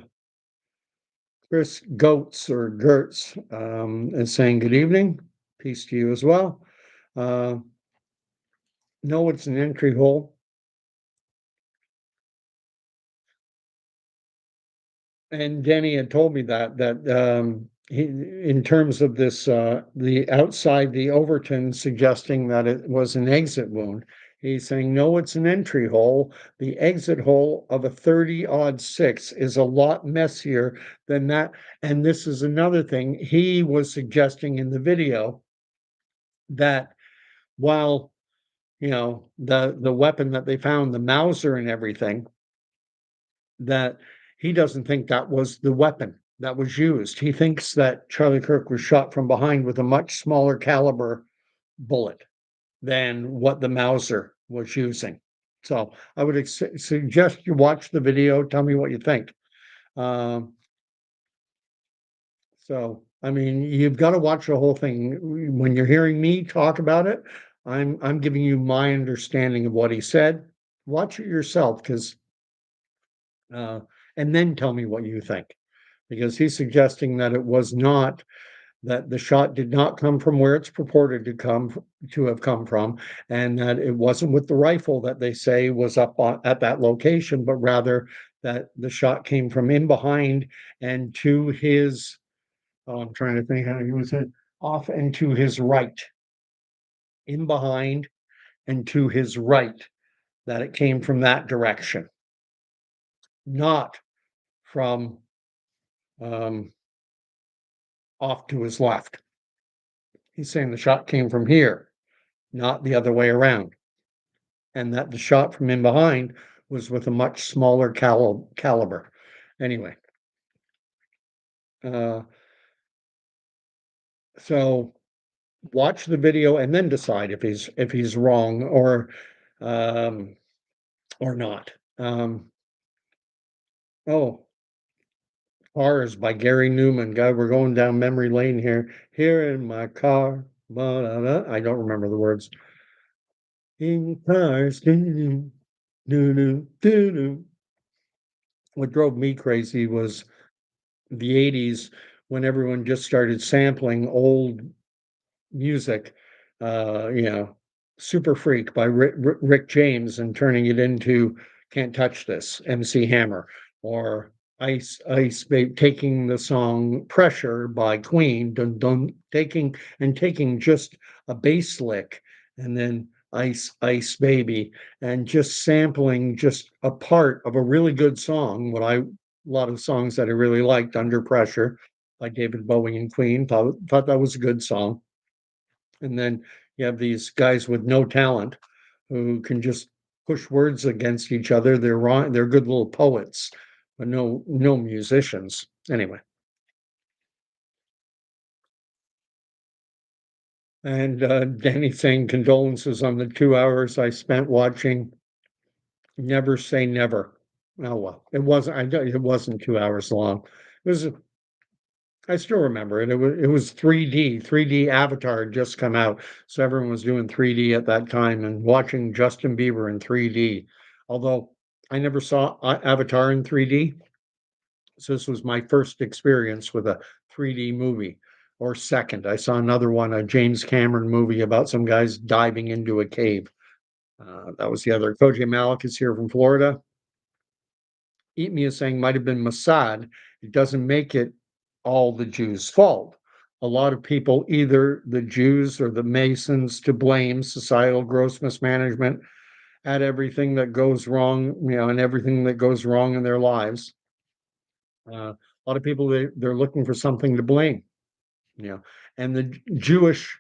Chris Goats or Gertz is saying good evening. Peace to you as well. Uh, no, it's an entry hole. And Danny had told me that he, in terms of this, the outside, the Overton suggesting that it was an exit wound. He's saying, no, it's an entry hole. The exit hole of a 30 odd six is a lot messier than that. And this is another thing he was suggesting in the video that while, the weapon that they found, the Mauser and everything, that he doesn't think that was the weapon that was used. He thinks that Charlie Kirk was shot from behind with a much smaller caliber bullet than what the Mauser was using. So I would suggest you watch the video. Tell me what you think. Um, I mean, you've got to watch the whole thing. When you're hearing me talk about it, I'm giving you my understanding of what he said. Watch it yourself, because uh, and then tell me what you think, because he's suggesting that it was not, that the shot did not come from where it's purported to have come from, and that it wasn't with the rifle that they say was at that location, but rather that the shot came from in behind and to his, oh, I'm trying to think how he was it, off and to his right, in behind and to his right, that it came from that direction, not from um, off to his left. He's saying the shot came from here, not the other way around, and that the shot from in behind was with a much smaller caliber. Anyway, uh, so watch the video and then decide if he's wrong um, or not. Oh, Cars by Gary Newman. God, we're going down memory lane here. Here in my car. Ba-da-da. I don't remember the words. In cars. Doo-doo, doo-doo, doo-doo. What drove me crazy was the 80s, when everyone just started sampling old music, you know, Super Freak by Rick James, and turning it into Can't Touch This, MC Hammer, or taking the song Pressure by Queen, taking just a bass lick, and then Ice Baby, and just sampling just a part of a really good song. A lot of songs that I really liked, Under Pressure by David Bowie and Queen, thought that was a good song. And then you have these guys with no talent who can just push words against each other. They're good little poets, but no musicians. Anyway, and Danny saying condolences on the 2 hours I spent watching Never Say Never. Oh well, it wasn't 2 hours long. It was, I still remember it. It was 3D. 3D Avatar had just come out, so everyone was doing 3D at that time and watching Justin Bieber in 3D. Although I never saw Avatar in 3D, so this was my first experience with a 3D movie. Or second, I saw another one, a James Cameron movie about some guys diving into a cave. That was the other. Koji Malik is here from Florida. Eat Me is saying might have been Mossad. It doesn't make it all the Jews' fault. A lot of people, either the Jews or the Masons, to blame societal gross mismanagement at everything that goes wrong, and everything that goes wrong in their lives. A lot of people, they're looking for something to blame, you know, and the Jewish,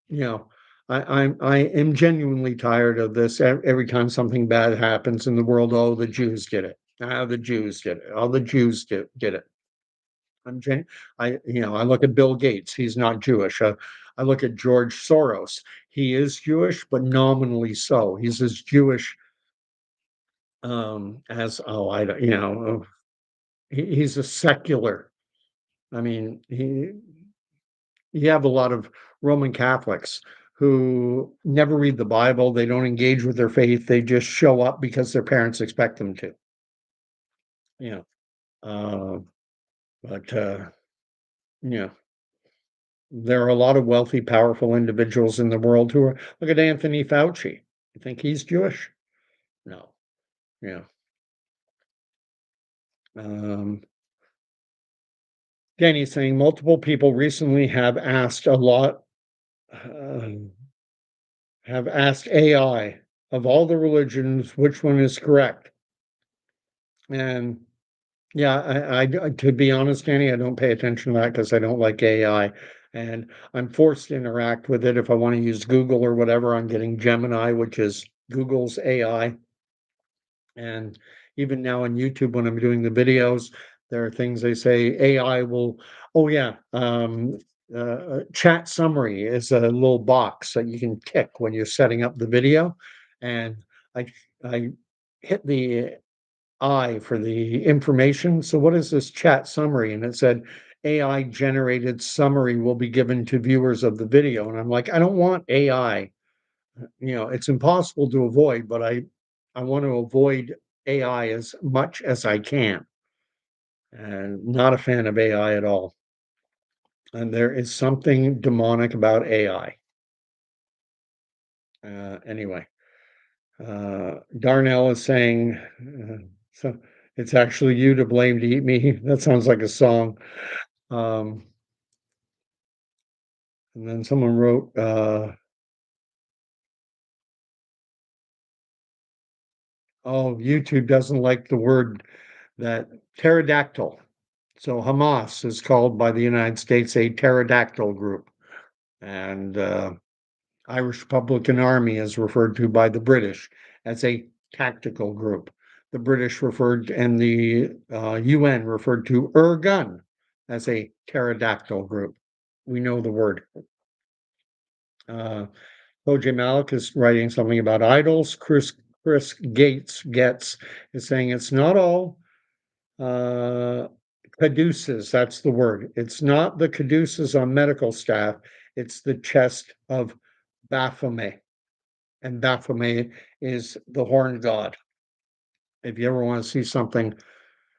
you know, I am genuinely tired of this. Every time something bad happens in the world, oh, the Jews did it. Ah, the Jews did it. Oh, the Jews did it. I'm gen I look at Bill Gates, he's not Jewish. I look at George Soros. He is Jewish, but nominally so. He's as Jewish, as, oh, I don't, he's a secular. I mean, You have a lot of Roman Catholics who never read the Bible, they don't engage with their faith, they just show up because their parents expect them to, you know, uh, but, you know, there are a lot of wealthy, powerful individuals in the world who are look at Anthony Fauci. You think he's Jewish? No. Yeah. Um, Danny's saying multiple people recently uh, have asked AI of all the religions which one is correct. And yeah, to be honest, Danny, I don't pay attention to that because I don't like AI. And I'm forced to interact with it. If I want to use Google or whatever, I'm getting Gemini, which is Google's AI. And even now on YouTube, when I'm doing the videos, there are things they say AI will, oh yeah, chat summary is a little box that you can tick when you're setting up the video. And I I hit the I for the information. So what is this chat summary? And it said AI generated summary will be given to viewers of the video. And I'm like, I don't want AI. It's impossible to avoid, but I want to avoid AI as much as I can. And not a fan of AI at all. And there is something demonic about AI. Anyway, Darnell is saying, so it's actually you to blame to eat me. That sounds like a song. Um, and then someone wrote, oh, YouTube doesn't like the word that pterodactyl. So Hamas is called by the United States a pterodactyl group, and Irish Republican Army is referred to by the British as a tactical group. The British referred and the UN referred to Irgun as a pterodactyl group. We know the word. Uh, OJ Malik is writing something about idols. Chris Gates gets is saying it's not all uh, caduceus. That's the word. It's not the caduceus on medical staff. It's the chest of Baphomet, and Baphomet is the horn god. If you ever want to see something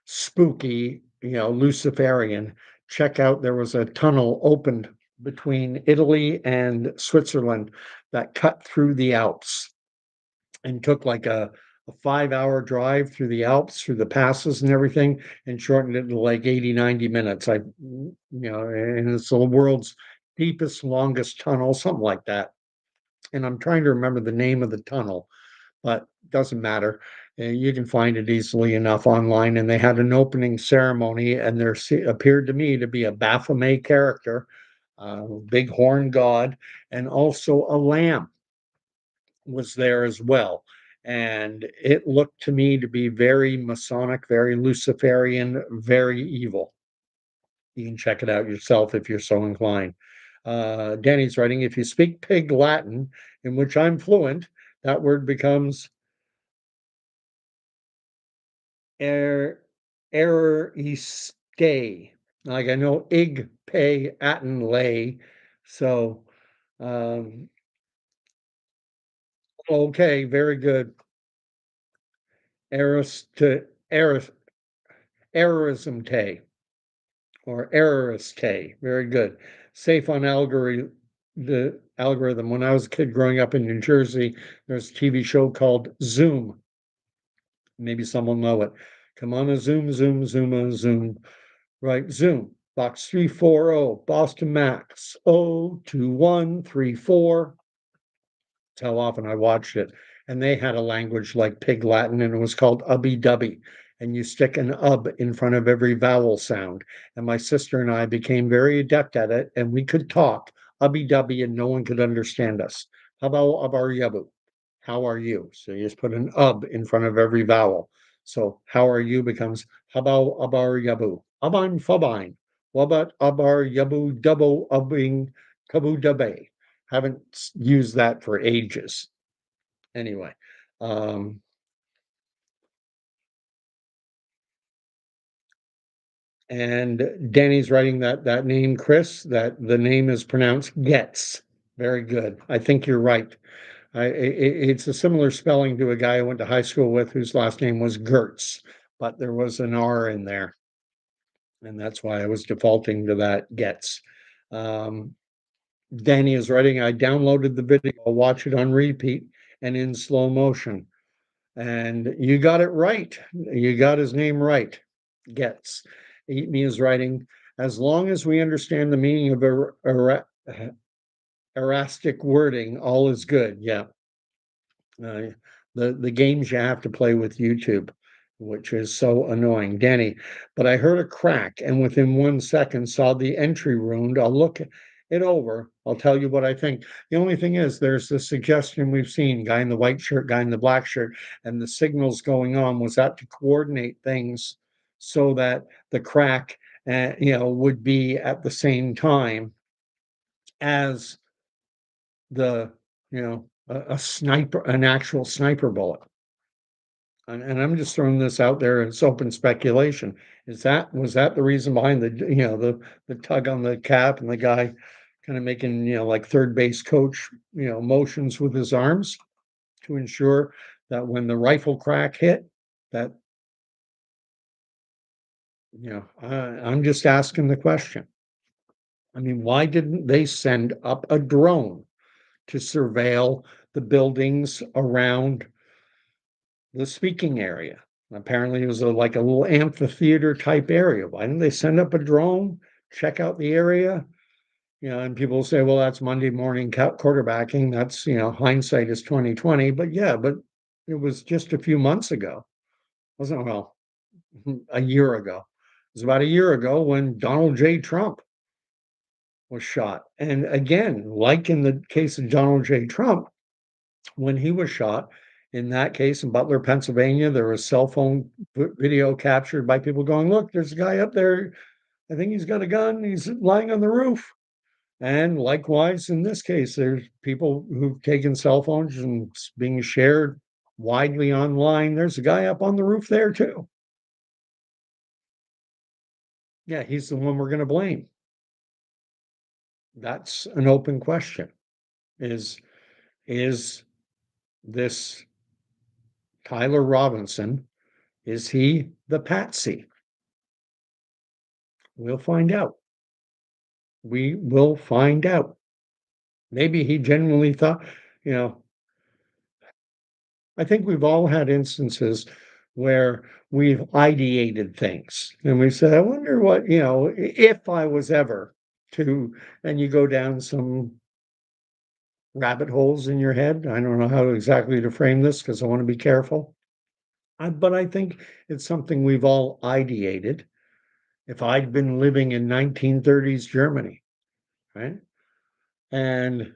spooky, Luciferian, check out there was a tunnel opened between Italy and Switzerland that cut through the Alps and took like a 5 hour drive through the Alps, through the passes and everything, and shortened it to like 80, 90 minutes. And it's the world's deepest, longest tunnel, something like that. And I'm trying to remember the name of the tunnel, but doesn't matter. You can find it easily enough online. And they had an opening ceremony, and appeared to me to be a Baphomet character, big horn god, and also a lamb was there as well. And it looked to me to be very Masonic, very Luciferian, very evil. You can check it out yourself if you're so inclined. Danny's writing, if you speak Pig Latin, in which I'm fluent, that word becomes er, error stay. Like I know ig, pay, atin, lay. So, um, okay, very good. Eris to eris, errorism te or errorist te. Very good. Safe on algorithm. The algorithm. When I was a kid growing up in New Jersey, there's a TV show called Zoom. Maybe someone know it. Come on, a Zoom, Zoom, Zoom, a Zoom. Right, Zoom. Box 340, Boston Max, 02134. That's how often I watched it. And they had a language like Pig Latin, and it was called Ubby Dubby. And you stick an ub in front of every vowel sound. And my sister and I became very adept at it, and we could talk Ubby Dubby, and no one could understand us. How about Abar Yabu? How are you? So you just put an ub in front of every vowel. So how are you becomes Habao Abar Yabu. Aban Fabine. Wabat Abar Yabu Dubbo Ubbing Kabu Dabe. Haven't used that for ages. Anyway, um, And Danny's writing that name, Chris, that the name is pronounced Getz. Very good. I think you're right. It's a similar spelling to a guy I went to high school with whose last name was Gertz, but there was an R in there. And that's why I was defaulting to that Getz. Um, Danny is writing, I downloaded the video, I'll watch it on repeat and in slow motion. And you got it right. You got his name right. Getz. Eat Me is writing, as long as we understand the meaning of erastic wording, all is good. Yeah. Uh, the games you have to play with YouTube, which is so annoying. Danny, but I heard a crack and within 1 second saw the entry wound. I'll look it over. I'll tell you what I think. The only thing is there's the suggestion we've seen, guy in the white shirt, guy in the black shirt, and the signals going on was that to coordinate things so that the crack would be at the same time as the a sniper, an actual sniper bullet. And I'm just throwing this out there. It's open speculation. Was that the reason behind the tug on the cap and the guy kind of making like third base coach motions with his arms to ensure that when the rifle crack hit, that I'm just asking the question. I mean, why didn't they send up a drone to surveil the buildings around the speaking area? Apparently, it was like a little amphitheater type area. Why didn't they send up a drone, check out the area? And people say, well, that's Monday morning quarterbacking. That's, hindsight is 2020. But yeah, but it was just a few months ago. Wasn't well, a year ago. It was about a year ago when Donald J. Trump was shot. And again, like in the case of Donald J. Trump, when he was shot, in that case in Butler, Pennsylvania, there was cell phone video captured by people going, look, there's a guy up there. I think he's got a gun. He's lying on the roof. And likewise, in this case, there's people who've taken cell phones and it's being shared widely online. There's a guy up on the roof there too. Yeah, he's the one we're going to blame. That's an open question. Is this Tyler Robinson? Is he the patsy? We'll find out. We will find out. Maybe he genuinely thought, you know, I think we've all had instances where we've ideated things and we said, I wonder what, if I was ever to, and you go down some rabbit holes in your head. I don't know how exactly to frame this because I want to be careful. But I think it's something we've all ideated. If I'd been living in 1930s Germany, right? And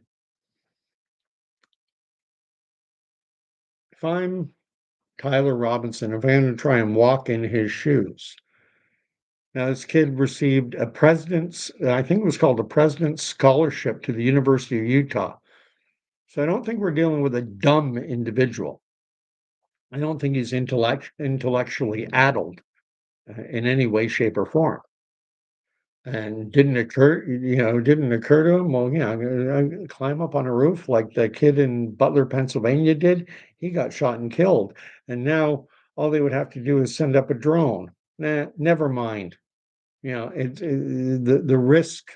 if I'm Tyler Robinson, if I'm going to try and walk in his shoes, now this kid received a president's, I think it was called a president's scholarship to the University of Utah. So I don't think we're dealing with a dumb individual. I don't think he's intellectually addled in any way, shape, or form. And didn't occur to him, well, I climb up on a roof like the kid in Butler, Pennsylvania did. He got shot and killed. And now all they would have to do is send up a drone. Nah, never mind. The risk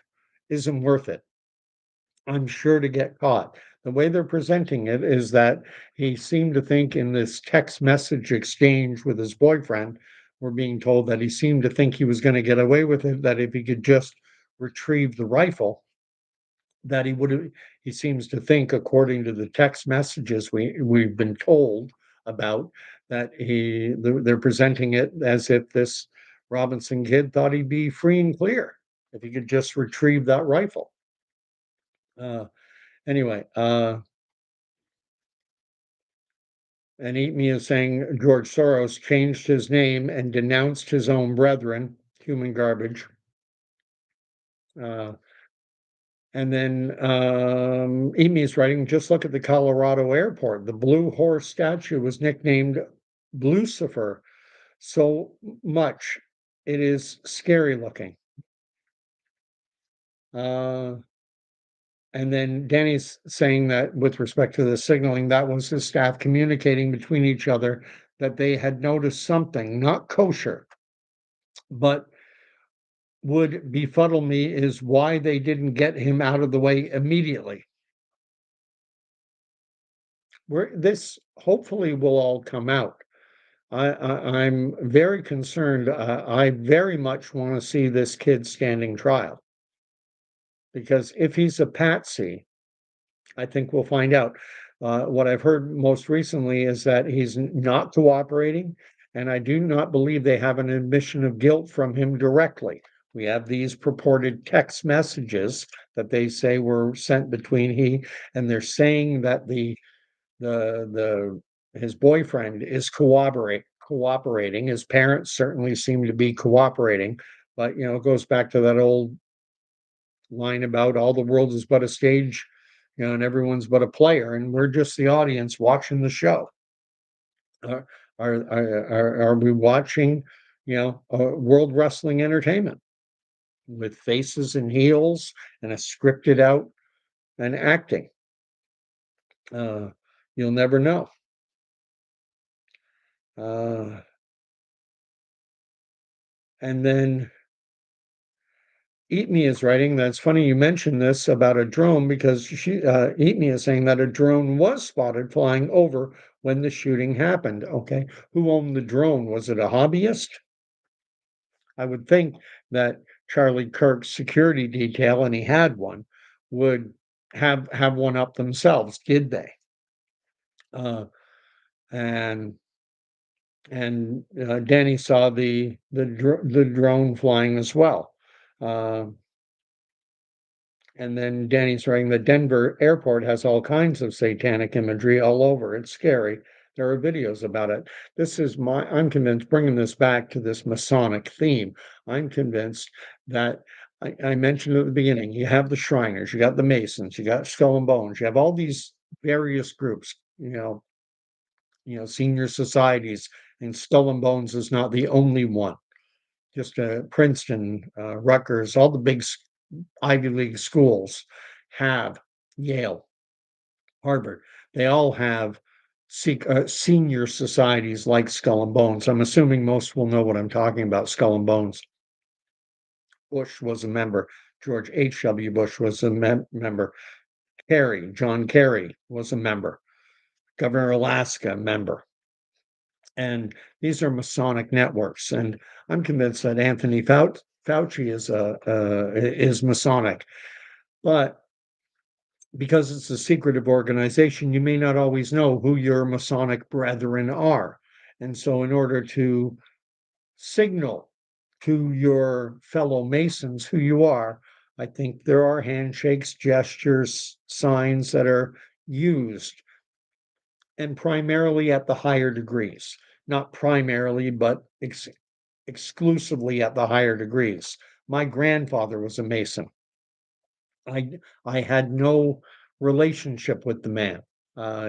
isn't worth it. I'm sure to get caught. The way they're presenting it is that he seemed to think in this text message exchange with his boyfriend, we're being told that he seemed to think he was going to get away with it, that if he could just retrieve the rifle, that he would have, he seems to think, according to the text messages we've been told about, that they're presenting it as if this Robinson kid thought he'd be free and clear if he could just retrieve that rifle. Anyway, and Eat Me is saying George Soros changed his name and denounced his own brethren, human garbage. And then Eat Me is writing, just look at the Colorado airport. The blue horse statue was nicknamed Lucifer. So much it is scary looking. Uh, and then Danny's saying that with respect to the signaling, that was his staff communicating between each other that they had noticed something not kosher, but would befuddle me is why they didn't get him out of the way immediately. Where this hopefully will all come out. I'm very concerned. I very much want to see this kid standing trial because if he's a patsy, I think we'll find out. What I've heard most recently is that he's not cooperating, and I do not believe they have an admission of guilt from him directly. We have these purported text messages that they say were sent between he, and they're saying that the his boyfriend is cooperating. His parents certainly seem to be cooperating, but it goes back to that old line about all the world is but a stage, and everyone's but a player, and we're just the audience watching the show. Are are we watching, world wrestling entertainment with faces and heels and a scripted out and acting? Uh, you'll never know. Uh, and then Eat Me is writing. That's funny you mentioned this about a drone because Eat Me is saying that a drone was spotted flying over when the shooting happened. Okay, who owned the drone? Was it a hobbyist? I would think that Charlie Kirk's security detail, and he had one, would have one up themselves. Did they? Uh, and Danny saw the drone flying as well. Uh, And then Danny's writing the Denver airport has all kinds of satanic imagery all over. It's scary. There are videos about it. I'm convinced, bringing this back to this Masonic theme, I'm convinced that I mentioned at the beginning, you have the Shriners, you got the Masons, you got Skull and Bones, you have all these various groups, senior societies, and Skull and Bones is not the only one. Just Princeton, Rutgers, all the big Ivy League schools have Yale, Harvard. They all have senior societies like Skull and Bones. I'm assuming most will know what I'm talking about. Skull and Bones. Bush was a member. George H.W. Bush was a member. John Kerry was a member. Governor of Alaska, member. And these are Masonic networks. And I'm convinced that Anthony Fauci is Masonic. But because it's a secretive organization, you may not always know who your Masonic brethren are. And so, in order to signal to your fellow Masons who you are, I think there are handshakes, gestures, signs that are used, and primarily at the higher degrees. Not primarily, but exclusively at the higher degrees. My grandfather was a Mason. I had no relationship with the man.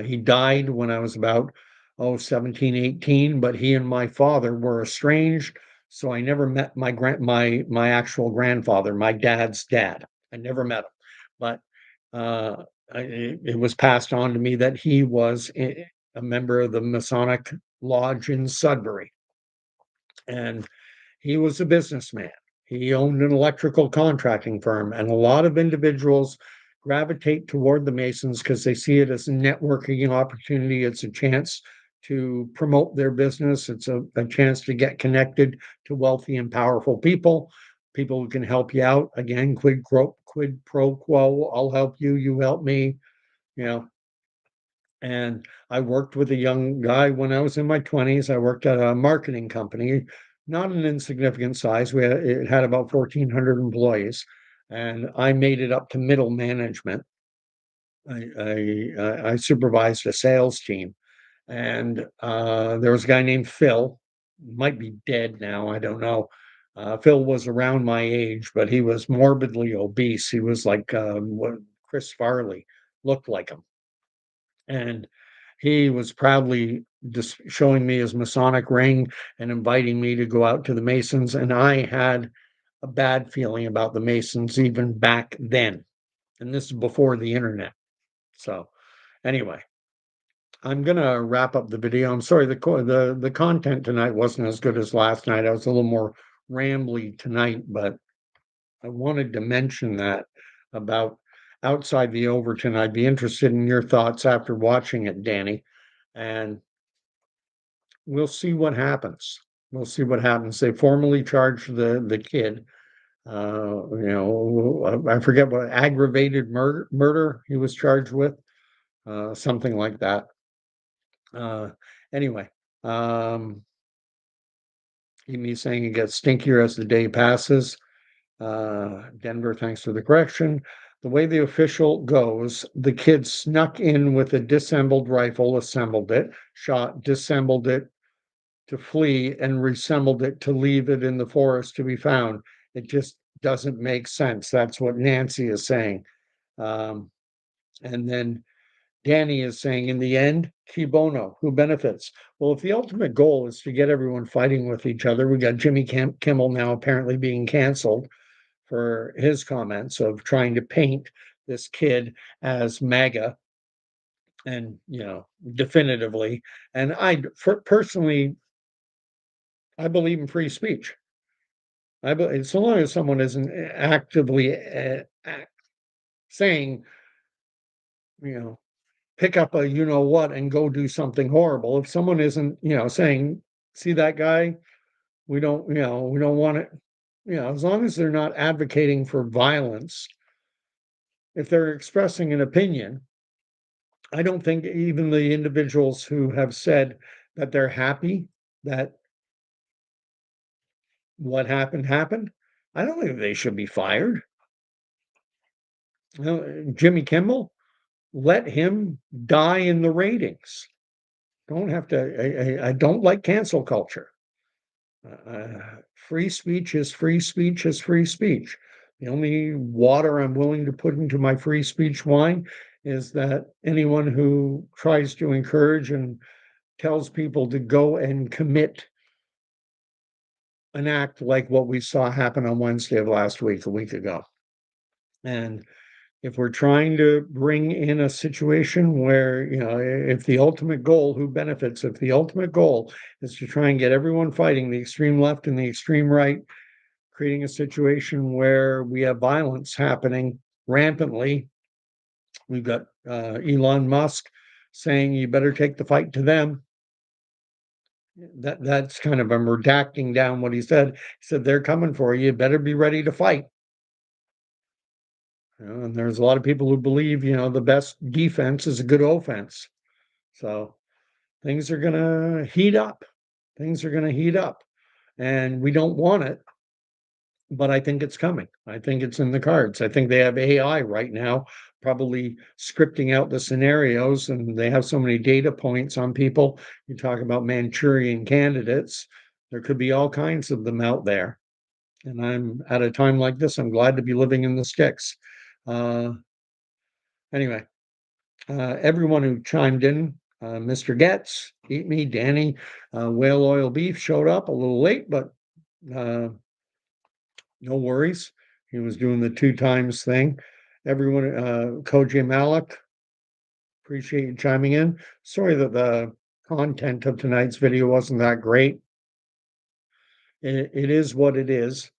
He died when I was about 17, 18, but he and my father were estranged, so I never met my actual grandfather, my dad's dad. I never met him, but it was passed on to me that he was a member of the Masonic Lodge in Sudbury, and he was a businessman. He owned an electrical contracting firm, and a lot of individuals gravitate toward the Masons because they see it as a networking opportunity. It's a chance to promote their business. It's a chance to get connected to wealthy and powerful people who can help you out. Again, quid pro quo. I'll help you, you help me. You know, and I worked with a young guy when I was in my 20s. I worked at a marketing company, not an insignificant size. It had about 1,400 employees, and I made it up to middle management. I supervised a sales team, and there was a guy named Phil, might be dead now, I don't know. Phil was around my age, but he was morbidly obese. He was like what Chris Farley looked like him, and he was proudly just showing me his Masonic ring and inviting me to go out to the Masons, and I had a bad feeling about the Masons even back then, and this is before the internet. So, anyway, I'm gonna wrap up the video. I'm sorry, the content tonight wasn't as good as last night. I was a little more rambly tonight, but I wanted to mention that about outside the Overton. I'd be interested in your thoughts after watching it, Danny, and we'll see what happens. We'll see what happens. They formally charged the kid. I forget what aggravated murder he was charged with, something like that. Uh, anyway, um, me saying it gets stinkier as the day passes. Denver, thanks for the correction. The way the official goes, the kid snuck in with a disassembled rifle, assembled it, shot, disassembled it to flee, and reassembled it to leave it in the forest to be found. It just doesn't make sense. That's what Nancy is saying. Um, and then Danny is saying, in the end, qui bono, who benefits? Well, if the ultimate goal is to get everyone fighting with each other, we got Jimmy Kimmel now apparently being canceled for his comments of trying to paint this kid as MAGA and, definitively. And personally, I believe in free speech. So long as someone isn't actively saying, you know, pick up a what and go do something horrible. If someone isn't, saying, see that guy, we don't want it, as long as they're not advocating for violence, if they're expressing an opinion, I don't think even the individuals who have said that they're happy that what happened happened, I don't think they should be fired. Jimmy Kimmel, let him die in the ratings. Don't have to. I don't like cancel culture. Free speech is free speech is free speech. The only water I'm willing to put into my free speech wine is that anyone who tries to encourage and tells people to go and commit an act like what we saw happen on Wednesday of last week, a week ago. And if we're trying to bring in a situation where, if the ultimate goal, who benefits, if the ultimate goal is to try and get everyone fighting, the extreme left and the extreme right, creating a situation where we have violence happening rampantly. We've got Elon Musk saying you better take the fight to them. That's kind of, I'm redacting down what he said. He said they're coming for you. You better be ready to fight. And there's a lot of people who believe, the best defense is a good offense. So things are going to heat up. Things are going to heat up, and we don't want it. But I think it's coming. I think it's in the cards. I think they have AI right now, probably scripting out the scenarios, and they have so many data points on people. You talk about Manchurian candidates. There could be all kinds of them out there. And I'm at a time like this, I'm glad to be living in the sticks. Anyway, everyone who chimed in, Mr. Getz, Eat Me, Danny, Whale Oil Beef showed up a little late, but no worries. He was doing the 2 times thing. Everyone, Koji Malik, appreciate you chiming in. Sorry that the content of tonight's video wasn't that great. It is what it is,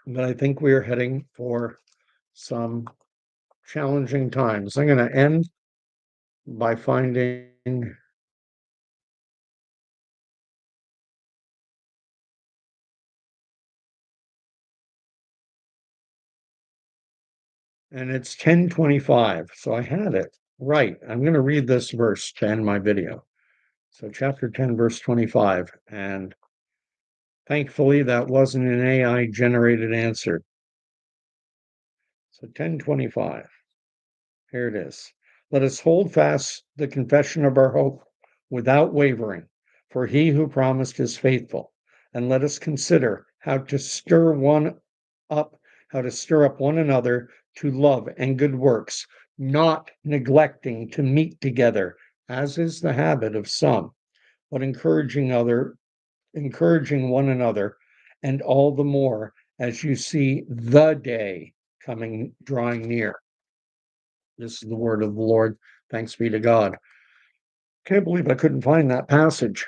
but I think we are heading for some challenging times. I'm going to end by finding and it's 10:25. So I had it right. I'm going to read this verse to end my video. So chapter 10, verse 25. And thankfully, that wasn't an AI generated answer. So 10:25. Here it is. Let us hold fast the confession of our hope without wavering, for he who promised is faithful. And let us consider how to stir up one another to love and good works, not neglecting to meet together, as is the habit of some, but encouraging one another, and all the more as you see the day drawing near. This is the word of the Lord. Thanks be to God. Can't believe I couldn't find that passage.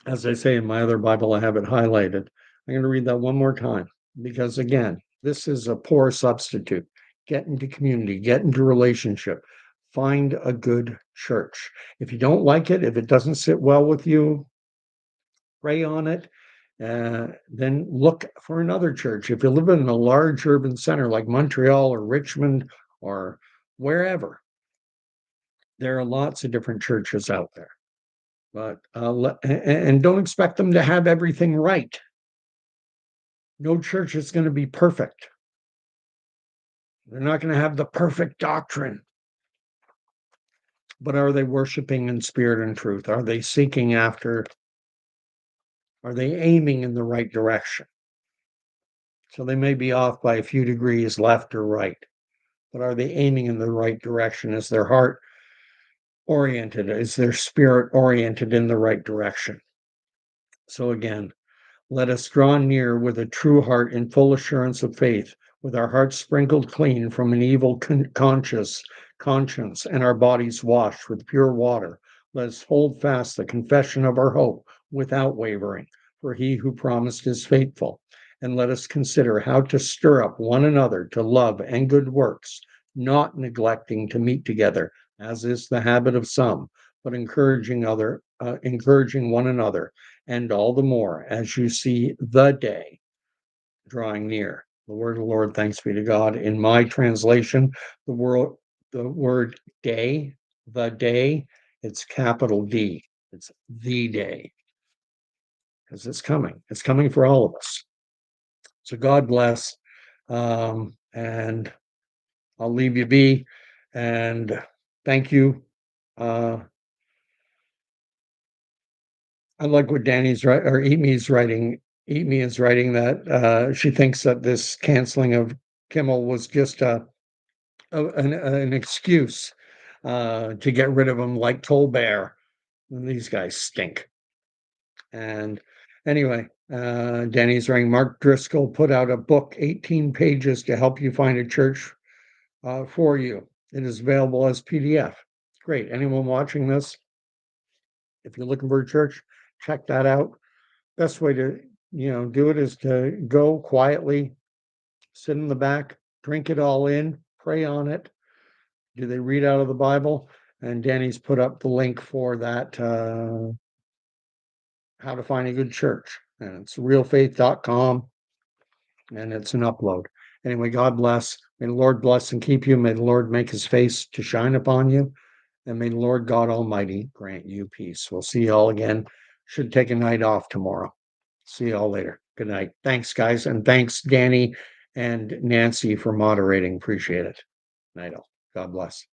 As I say in my other Bible, I have it highlighted. I'm going to read that one more time because, again, this is a poor substitute. Get into community, get into relationship, find a good church. If you don't like it, if it doesn't sit well with you, pray on it. Then look for another church. If you live in a large urban center like Montreal or Richmond or wherever, there are lots of different churches out there. But and don't expect them to have everything right. No church is going to be perfect. They're not going to have the perfect doctrine. But are they worshiping in spirit and truth? Are they seeking after? Are they aiming in the right direction? So they may be off by a few degrees left or right, but are they aiming in the right direction? Is their heart oriented? Is their spirit oriented in the right direction? So again, let us draw near with a true heart in full assurance of faith, with our hearts sprinkled clean from an evil conscience and our bodies washed with pure water. Let us hold fast the confession of our hope without wavering, for he who promised is faithful. And let us consider how to stir up one another to love and good works, not neglecting to meet together, as is the habit of some, but encouraging one another, and all the more as you see the day drawing near. The word of the Lord, thanks be to God. In my translation, the word day, the day, it's capital D. It's the day. Because it's coming. It's coming for all of us. So God bless. And I'll leave you be. And thank you. I like what Danny's right or Eat Me is writing. Eat Me is writing that she thinks that this canceling of Kimmel was just an excuse to get rid of him, like Tolbert. These guys stink. And anyway, Danny's writing. Mark Driscoll put out a book, 18 pages, to help you find a church for you. It is available as PDF. Great. Anyone watching this, if you're looking for a church, check that out. Best way to do it is to go quietly, sit in the back, drink it all in, pray on it. Do they read out of the Bible? And Danny's put up the link for that, how to find a good church, and it's realfaith.com, and it's an upload. Anyway, God bless. May the Lord bless and keep you. May the Lord make his face to shine upon you, and may the Lord God Almighty grant you peace. We'll see you all again. Should take a night off tomorrow. See you all later. Good night. Thanks, guys. And thanks, Danny and Nancy, for moderating. Appreciate it. Night all. God bless.